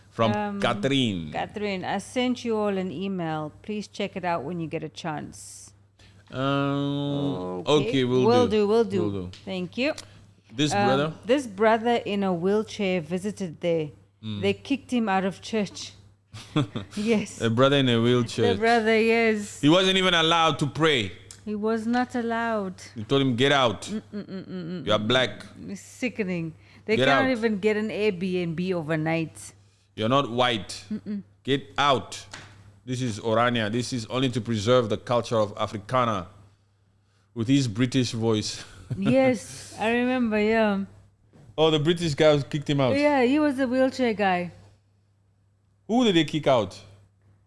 From Catherine. Catherine, I sent you all an email. Please check it out when you get a chance. Okay, we'll do. Thank you. This brother? This brother in a wheelchair visited there. They kicked him out of church. Yes. A brother in a wheelchair. The brother, yes. He wasn't even allowed to pray. He was not allowed. He told him, get out. You are black. It's sickening. They Get cannot out. even get an Airbnb overnight. You're not white. Get out. This is Orania. This is only to preserve the culture of Africana with his British voice. Yes, I remember, yeah. Oh, the British guy kicked him out. Yeah, he was the wheelchair guy. Who did they kick out?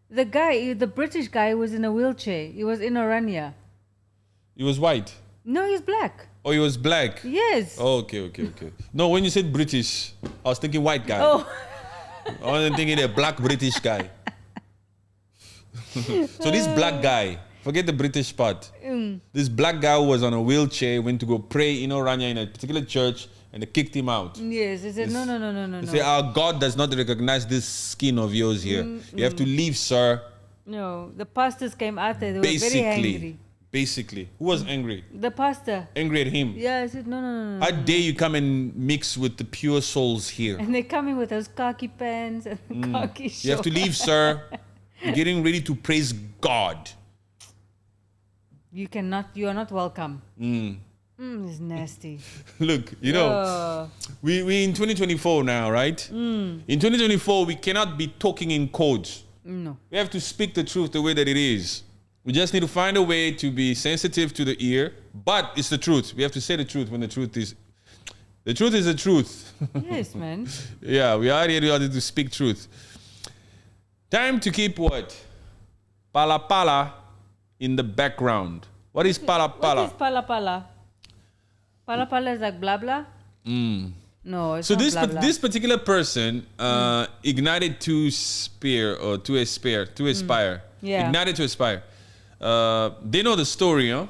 The British guy was in a wheelchair. He was in Orania. He was white. No, he's black. Oh, he was black. Yes. Oh, okay. No, when you said British, I was thinking white guy. Oh. I wasn't thinking a black British guy. So this black guy, forget the British part. This black guy was on a wheelchair, went to go pray in Orania in a particular church, and they kicked him out. Yes, they said, no. They say, our God does not recognize this skin of yours here. You have to leave, sir. No, the pastors came out there. They were very angry. Basically. Who was angry? The pastor. Angry at him. Yeah, I said, no. How dare you come and mix with the pure souls here? And they come in with those khaki pants and khaki shorts. You have to leave, sir. You're getting ready to praise God. You are not welcome. It's nasty. Look, you know, we in 2024 now, right? In 2024, we cannot be talking in codes. No. We have to speak the truth the way that it is. We just need to find a way to be sensitive to the ear, but it's the truth. We have to say the truth when the truth is the truth. Yes, man. Yeah, we are here to speak truth. Time to keep what? Pala pala in the background. What is pala pala? What is pala pala? Pala pala is like blah blah? No, it's So not blah, blah. this particular person ignited to aspire. Yeah. Ignited to aspire. They know the story, huh?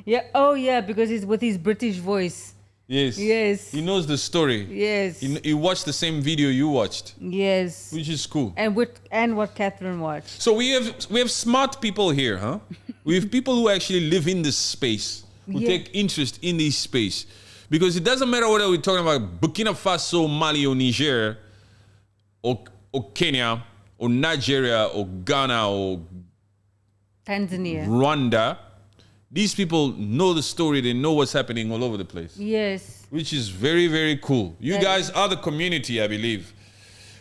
Yeah. Oh, yeah, because he's with his British voice. Yes. Yes. He knows the story. Yes. He watched the same video you watched, Yes. which is cool. And what Catherine watched. So we have smart people here, huh? We have people who actually live in this space, who take interest in this space. Because it doesn't matter whether we're talking about Burkina Faso, Mali, or Niger, or Kenya, or Nigeria, or Ghana, or Tanzania. Rwanda. These people know the story. They know what's happening all over the place. Yes. Which is very, very cool. You guys are the community, I believe.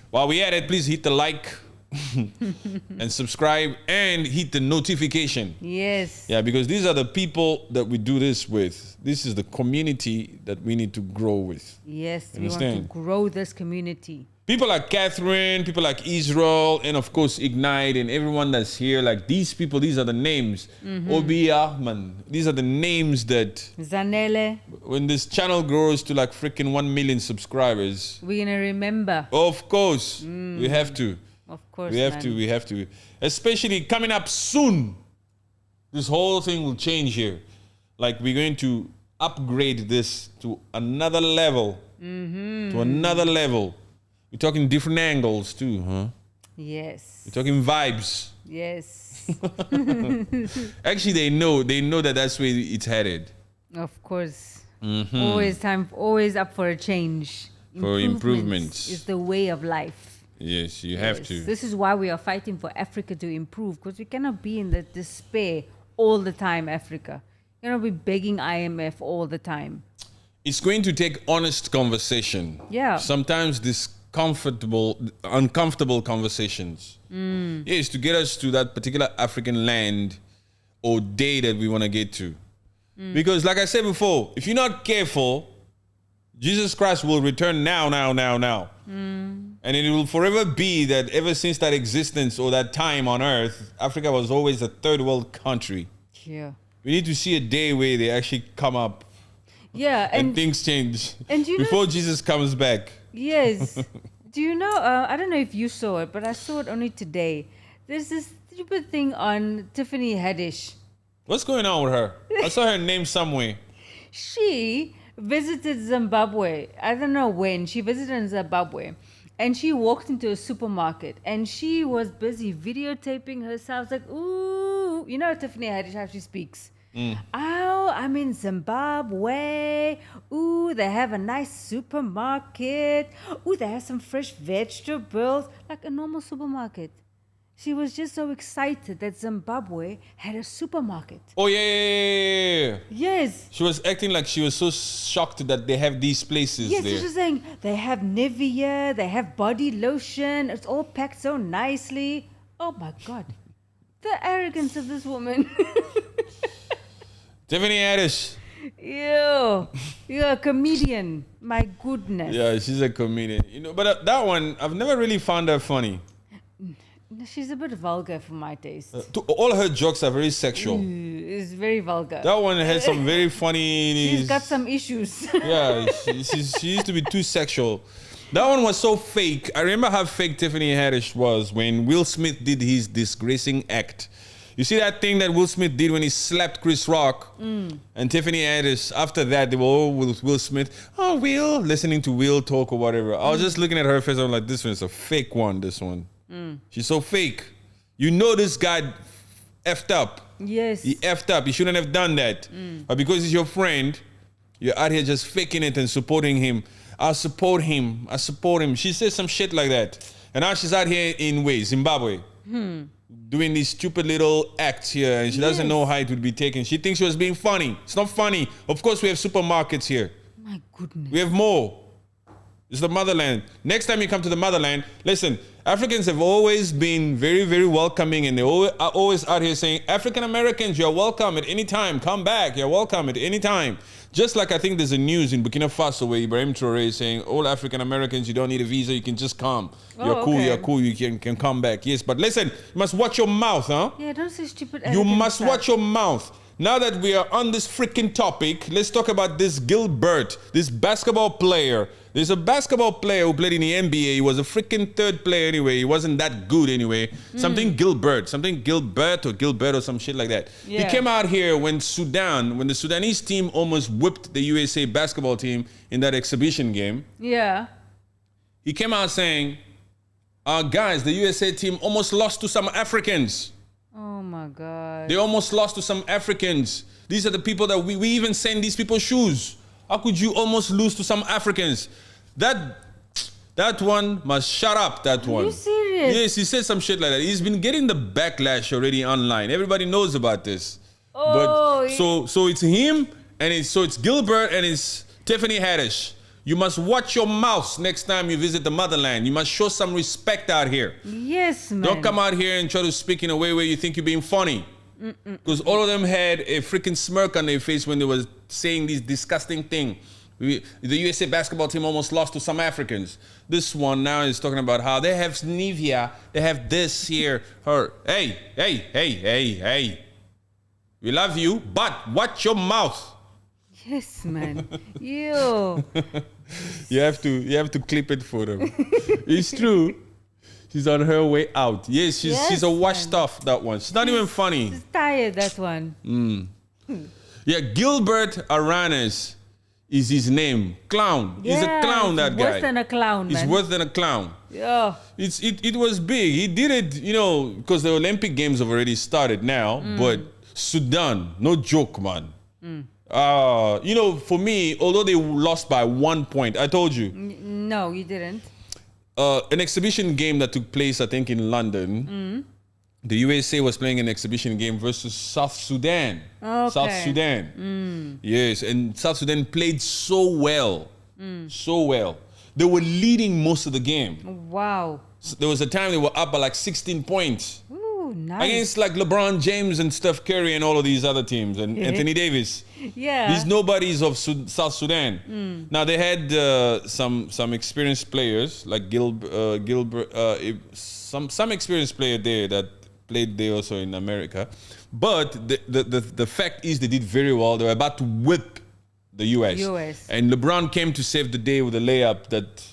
While we're at it, please hit the like and subscribe and hit the notification. Yes. Yeah, because these are the people that we do this with. This is the community that we need to grow with. Yes. We want Understand? to grow this community. People like Catherine, people like Israel, and of course Ignite and everyone that's here. Like these people, these are the names. Obi Ahman. These are the names that Zanele. when this channel grows to like freaking 1 million subscribers, We're going to remember. of course, we have to. Of course. We have man. to. We have to. Especially coming up soon. This whole thing will change here. Like we're going to upgrade this to another level. To another level. We're talking different angles too, huh? Yes. We're talking vibes. Yes. Actually, they know that that's where it's headed. Of course. Always up for a change. For improvements. Is the way of life. Yes, you have to. This is why we are fighting for Africa to improve, because we cannot be in the despair all the time, Africa. You cannot be begging IMF all the time. It's going to take honest conversation. Yeah. Sometimes uncomfortable conversations. Yes, to get us to that particular African land or day that we want to get to. Because like I said before, if you're not careful, Jesus Christ will return now. And it will forever be that ever since that existence or that time on earth, Africa was always a third world country. Yeah. We need to see a day where they actually come up Yeah. and things change and you know- before Jesus comes back. Yes. Do you know, I don't know if you saw it, but I saw it only today. There's this stupid thing on Tiffany Haddish. What's going on with her? I saw her name somewhere. She visited Zimbabwe. I don't know when. She visited Zimbabwe. And she walked into a supermarket. And she was busy videotaping herself. Like, ooh. You know Tiffany Haddish, how she speaks. Oh, I'm in Zimbabwe. Ooh, they have a nice supermarket. Ooh, they have some fresh vegetables. Like a normal supermarket. She was just so excited that Zimbabwe had a supermarket. Oh, yeah. Yes. She was acting like she was so shocked that they have these places Yes, there. she was saying they have Nivea, they have body lotion. It's all packed so nicely. Oh, my God. The arrogance of this woman. Tiffany Haddish. Ew. You're a comedian. My goodness. Yeah, she's a comedian. You know, but that one, I've never really found her funny. She's a bit vulgar for my taste. All her jokes are very sexual. It's very vulgar. That one has some very funny... She's got some issues. Yeah, she used to be too sexual. That one was so fake. I remember how fake Tiffany Haddish was when Will Smith did his disgracing act. You see that thing that Will Smith did when he slapped Chris Rock? And Tiffany Haddish, after that, they were all with Will Smith. Oh, Will, listening to Will talk or whatever. I was just looking at her face. I'm like, this one's a fake one, this one. She's so fake. You know this guy effed up. Yes. He effed up. He shouldn't have done that. But because he's your friend, you're out here just faking it and supporting him. I support him. She said some shit like that. And now she's out here in Zimbabwe. doing these stupid little acts here, and she doesn't know how it would be taken. She thinks she was being funny. It's not funny. Of course, we have supermarkets here. My goodness. We have more. It's the motherland. Next time you come to the motherland, listen, Africans have always been very, very welcoming, and they are always out here saying, African Americans, you're welcome at any time. Come back. You're welcome at any time. Just like I think there's a news in Burkina Faso where Ibrahim Traoré is saying, all African Americans, you don't need a visa. You can just come. You're cool. You're cool. You can come back. Yes, but listen, you must watch your mouth, huh? Yeah, don't say stupid. You must watch your mouth. Now that we are on this freaking topic, let's talk about this Gilbert, this basketball player. There's a basketball player who played in the NBA. He was a freaking third player anyway. He wasn't that good anyway. Something Gilbert or some shit like that. Yeah. He came out here when the Sudanese team almost whipped the USA basketball team in that exhibition game. Yeah. He came out saying, guys, the USA team almost lost to some Africans. Oh my God. They almost lost to some Africans. These are the people that we even send these people shoes. How could you almost lose to some Africans? That one must shut up, that one. Are you serious? Yes, he said some shit like that. He's been getting the backlash already online. Everybody knows about this. Oh, but so it's him, and it's Gilbert and it's Tiffany Haddish. You must watch your mouth next time you visit the motherland. You must show some respect out here. Yes, man. Don't come out here and try to speak in a way where you think you're being funny. Because all of them had a freaking smirk on their face when they were saying this disgusting thing. The USA basketball team almost lost to some Africans. This one now is talking about how they have Nivea, they have this here, her. Hey. We love you, but watch your mouth. Yes, man. You. You have to clip it for them. It's true. She's on her way out. Yes, she's a washed off, that one. She's not even funny. She's tired, that one. Yeah, Gilbert Arenas is his name. Clown. Yeah, he's a clown, that guy. Worse than a clown, man. He's worse than a clown. Yeah. It was big. He did it, because the Olympic Games have already started now. But Sudan, no joke, man. For me, although they lost by 1 point, I told you. No, you didn't. An exhibition game that took place, I think, in London. The USA was playing an exhibition game versus South Sudan. Okay. South Sudan. Yes, and South Sudan played so well. So well. They were leading most of the game. Wow. So there was a time they were up by like 16 points. Ooh, nice. Against like LeBron James and Steph Curry and all of these other teams and Anthony Davis. Yeah. These nobodies of South Sudan. Now they had some experienced players like Gilbert, some experienced player there that played there also in America. But the fact is they did very well. They were about to whip the US. And LeBron came to save the day with a layup that,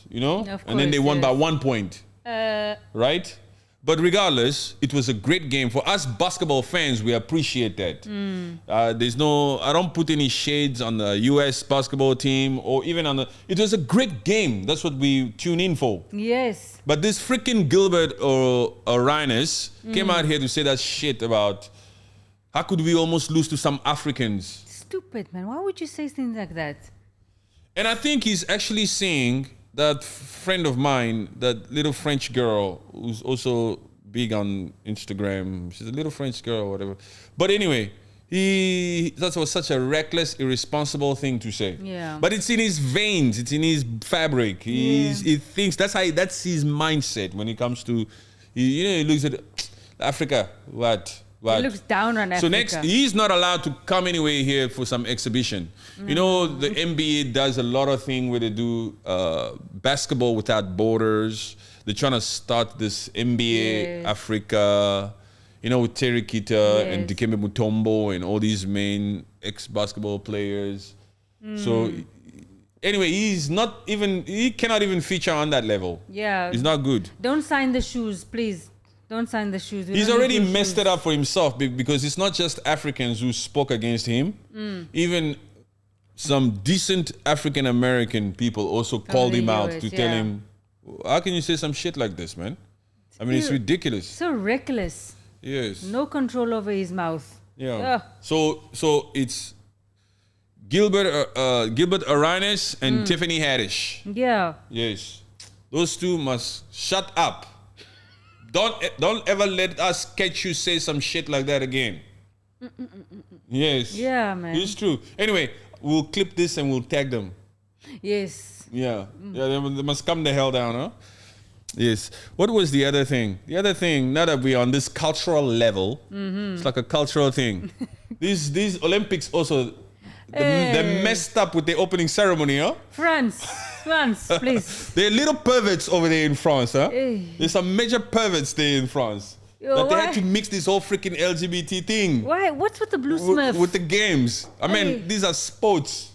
and then they won by 1 point. Right? But regardless, it was a great game. For us basketball fans, we appreciate that. I don't put any shades on the US basketball team or even on it was a great game. That's what we tune in for. Yes. But this freaking Gilbert or Arenas came out here to say that shit about how could we almost lose to some Africans? Stupid, man. Why would you say things like that? And I think he's actually saying that friend of mine, that little French girl who's also big on Instagram. She's a little French girl or whatever. But anyway, that was such a reckless, irresponsible thing to say. Yeah. But it's in his veins. It's in his fabric. He thinks that's his mindset when it comes to, he looks at Africa. What? He looks down on Africa. So next, he's not allowed to come anyway here for some exhibition. The NBA does a lot of things where they do basketball without borders. They're trying to start this NBA Africa, with Terry Kita and Dikembe Mutombo and all these main ex-basketball players. So anyway, he cannot even feature on that level. Yeah. He's not good. Don't sign the shoes, please. Don't sign the shoes. He's already messed it up for himself because it's not just Africans who spoke against him. Even some decent African American people also called him out to tell him, how can you say some shit like this, man? I mean, it's ridiculous. So reckless. Yes. No control over his mouth. Yeah. So it's Gilbert Arenas and Tiffany Haddish. Yeah. Yes. Those two must shut up. Don't ever let us catch you say some shit like that again. Yes. Yeah, man. It's true. Anyway, we'll clip this and we'll tag them. Yes. Yeah. Yeah, they must come the hell down, huh? Yes. What was the other thing? The other thing, now that we're on this cultural level, it's like a cultural thing. These Olympics also, they're messed up with the opening ceremony, huh? France, please. They're little perverts over there in France, huh? Hey. There's some major perverts there in France. That they had to mix this whole freaking LGBT thing. Why? What's with the blue Smurf? With the games. I mean, these are sports.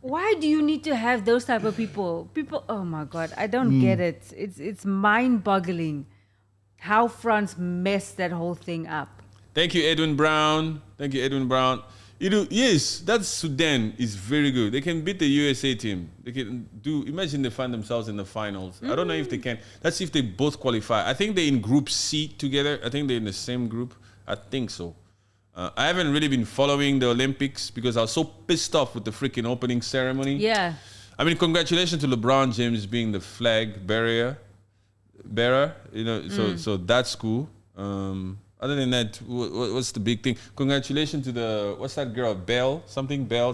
Why do you need to have those type of people? Oh my God, I don't get it. It's mind-boggling how France messed that whole thing up. Thank you, Edwin Brown. Yes, that Sudan is very good. They can beat the USA team. They can imagine they find themselves in the finals. I don't know if they can. Let's see if they both qualify. I think they're in Group C together. I think they're in the same group. I think so. I haven't really been following the Olympics because I was so pissed off with the freaking opening ceremony. Yeah. I mean, congratulations to LeBron James being the flag bearer. So that's cool. Other than that, what's the big thing? Congratulations to what's that girl? Bell?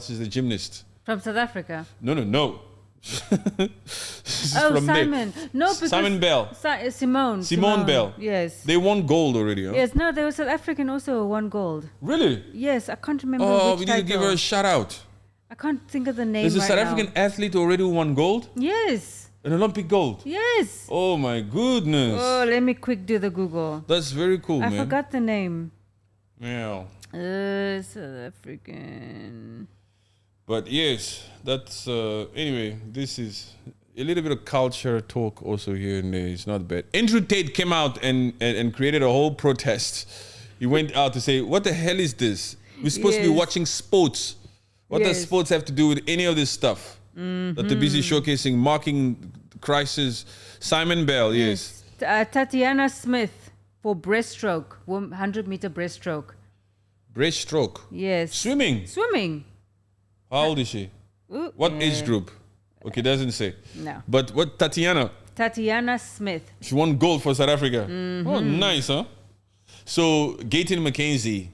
She's a gymnast. From South Africa? No. Simon. No, because Simon Bell. Simone Bell. Yes. They won gold already, huh? Yes, no, there was South African also won gold. Really? Yes, I can't remember which which we need to give her a shout out. I can't think of the name There's a South African now. athlete already who won gold? Yes. An Olympic gold? Yes. Oh my goodness. Oh, let me quick do the Google. That's very cool, man. I forgot the name. Yeah. South African. But yes, that's anyway, this is a little bit of culture talk also here and there. It's not bad. Andrew Tate came out and created a whole protest. He went out to say, what the hell is this? We're supposed to be watching sports. What does sports have to do with any of this stuff? That they're busy showcasing, marking crisis. Simon Bell, yes. Tatiana Smith for breaststroke, 100-meter breaststroke. Breaststroke? Yes. Swimming. How old is she? What age group? Okay, doesn't say. No. But what, Tatiana Smith. She won gold for South Africa. Oh, nice, huh? So, Gayton McKenzie.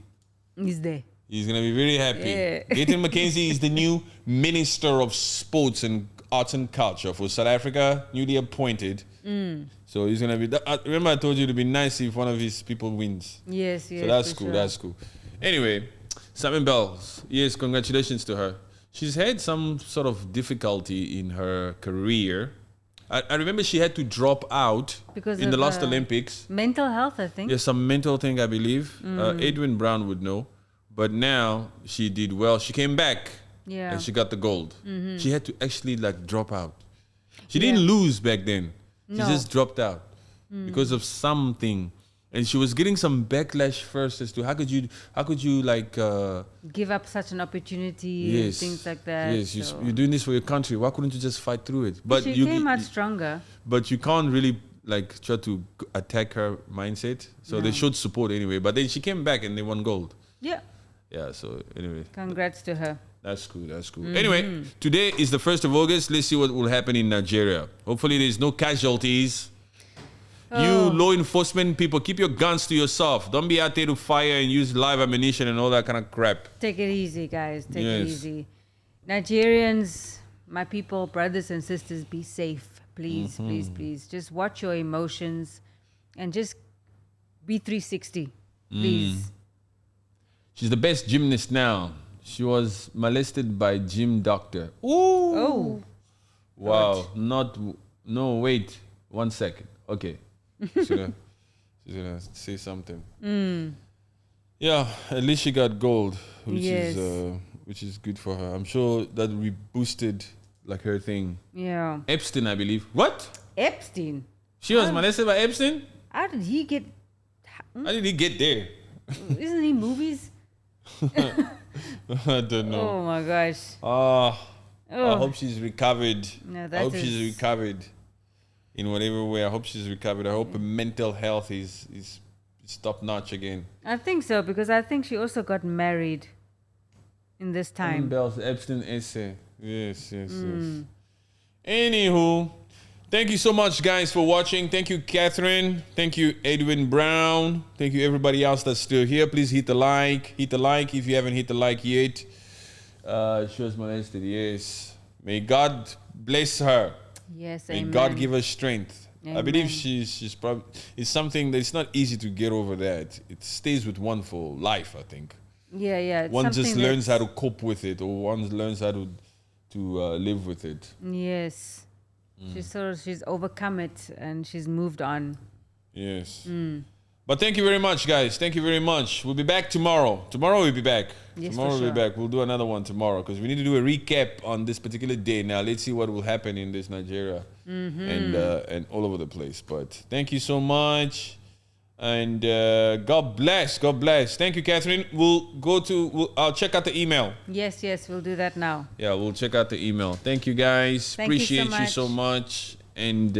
He's there. He's going to be very happy. Yeah. Gayton McKenzie is the new Minister of Sports and Arts and Culture for South Africa, newly appointed. So he's going to be... remember I told you it would be nice if one of his people wins. Yes. So that's cool. Anyway, Simon Bells. Yes, congratulations to her. She's had some sort of difficulty in her career. I remember she had to drop out because in the last Olympics. Mental health, I think. Yeah, some mental thing, I believe. Edwin Brown would know. But now she did well. She came back and she got the gold. She had to actually drop out. She didn't lose back then. She just dropped out because of something. And she was getting some backlash first as to how could you give up such an opportunity and things like that. Yes, you're doing this for your country. Why couldn't you just fight through it? But she came out stronger. But you can't really try to attack her mindset. So they showed support anyway. But then she came back and they won gold. Yeah. Yeah, so anyway. Congrats to her. That's cool. Anyway, today is the 1st of August. Let's see what will happen in Nigeria. Hopefully there's no casualties. You law enforcement people, keep your guns to yourself. Don't be out there to fire and use live ammunition and all that kind of crap. Take it easy, guys. Take it easy. Nigerians, my people, brothers and sisters, be safe. Please, please. Just watch your emotions and just be 360. Please. She's the best gymnast now. She was molested by gym doctor. Ooh. Oh. Wow. No, wait. 1 second. Okay. She's gonna say something. Yeah, at least she got gold, which is good for her. I'm sure that reboosted her thing. Yeah. Epstein, I believe. What? Epstein? She was molested by Epstein? How did he get there? Isn't he movies? I don't know. Oh my gosh. I hope she's recovered. No, I hope she's recovered in whatever way. I hope she's recovered. I hope her mental health is top notch again. I think so, because I think she also got married in this time. Bell's Epstein essay. Yes. Anywho, Thank you so much, guys, for watching. Thank you, Catherine. Thank you, Edwin Brown. Thank you, everybody else that's still here. Please hit the like. Hit the like if you haven't hit the like yet. She was molested, yes. May God bless her. Yes, May amen. God give her strength. Amen. I believe she's probably, it's something that it's not easy to get over that. It stays with one for life, I think. Yeah, yeah. It's One just something learns how that's- to cope with it, or one learns how to live with it. Yes. She's overcome it and she's moved on. Yes. But thank you very much, guys. Thank you very much. We'll be back tomorrow. Tomorrow we'll be back. Yes, Tomorrow for we'll be sure. back. We'll do another one tomorrow because we need to do a recap on this particular day. Now let's see what will happen in this Nigeria and all over the place. But thank you so much. And God bless. God bless. Thank you, Catherine. I'll check out the email. Yes, yes, we'll do that now. Yeah, we'll check out the email. Thank you, guys. Thank you so Appreciate you so much. And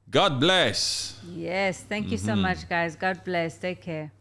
God bless. Yes, thank you so much, guys. God bless. Take care.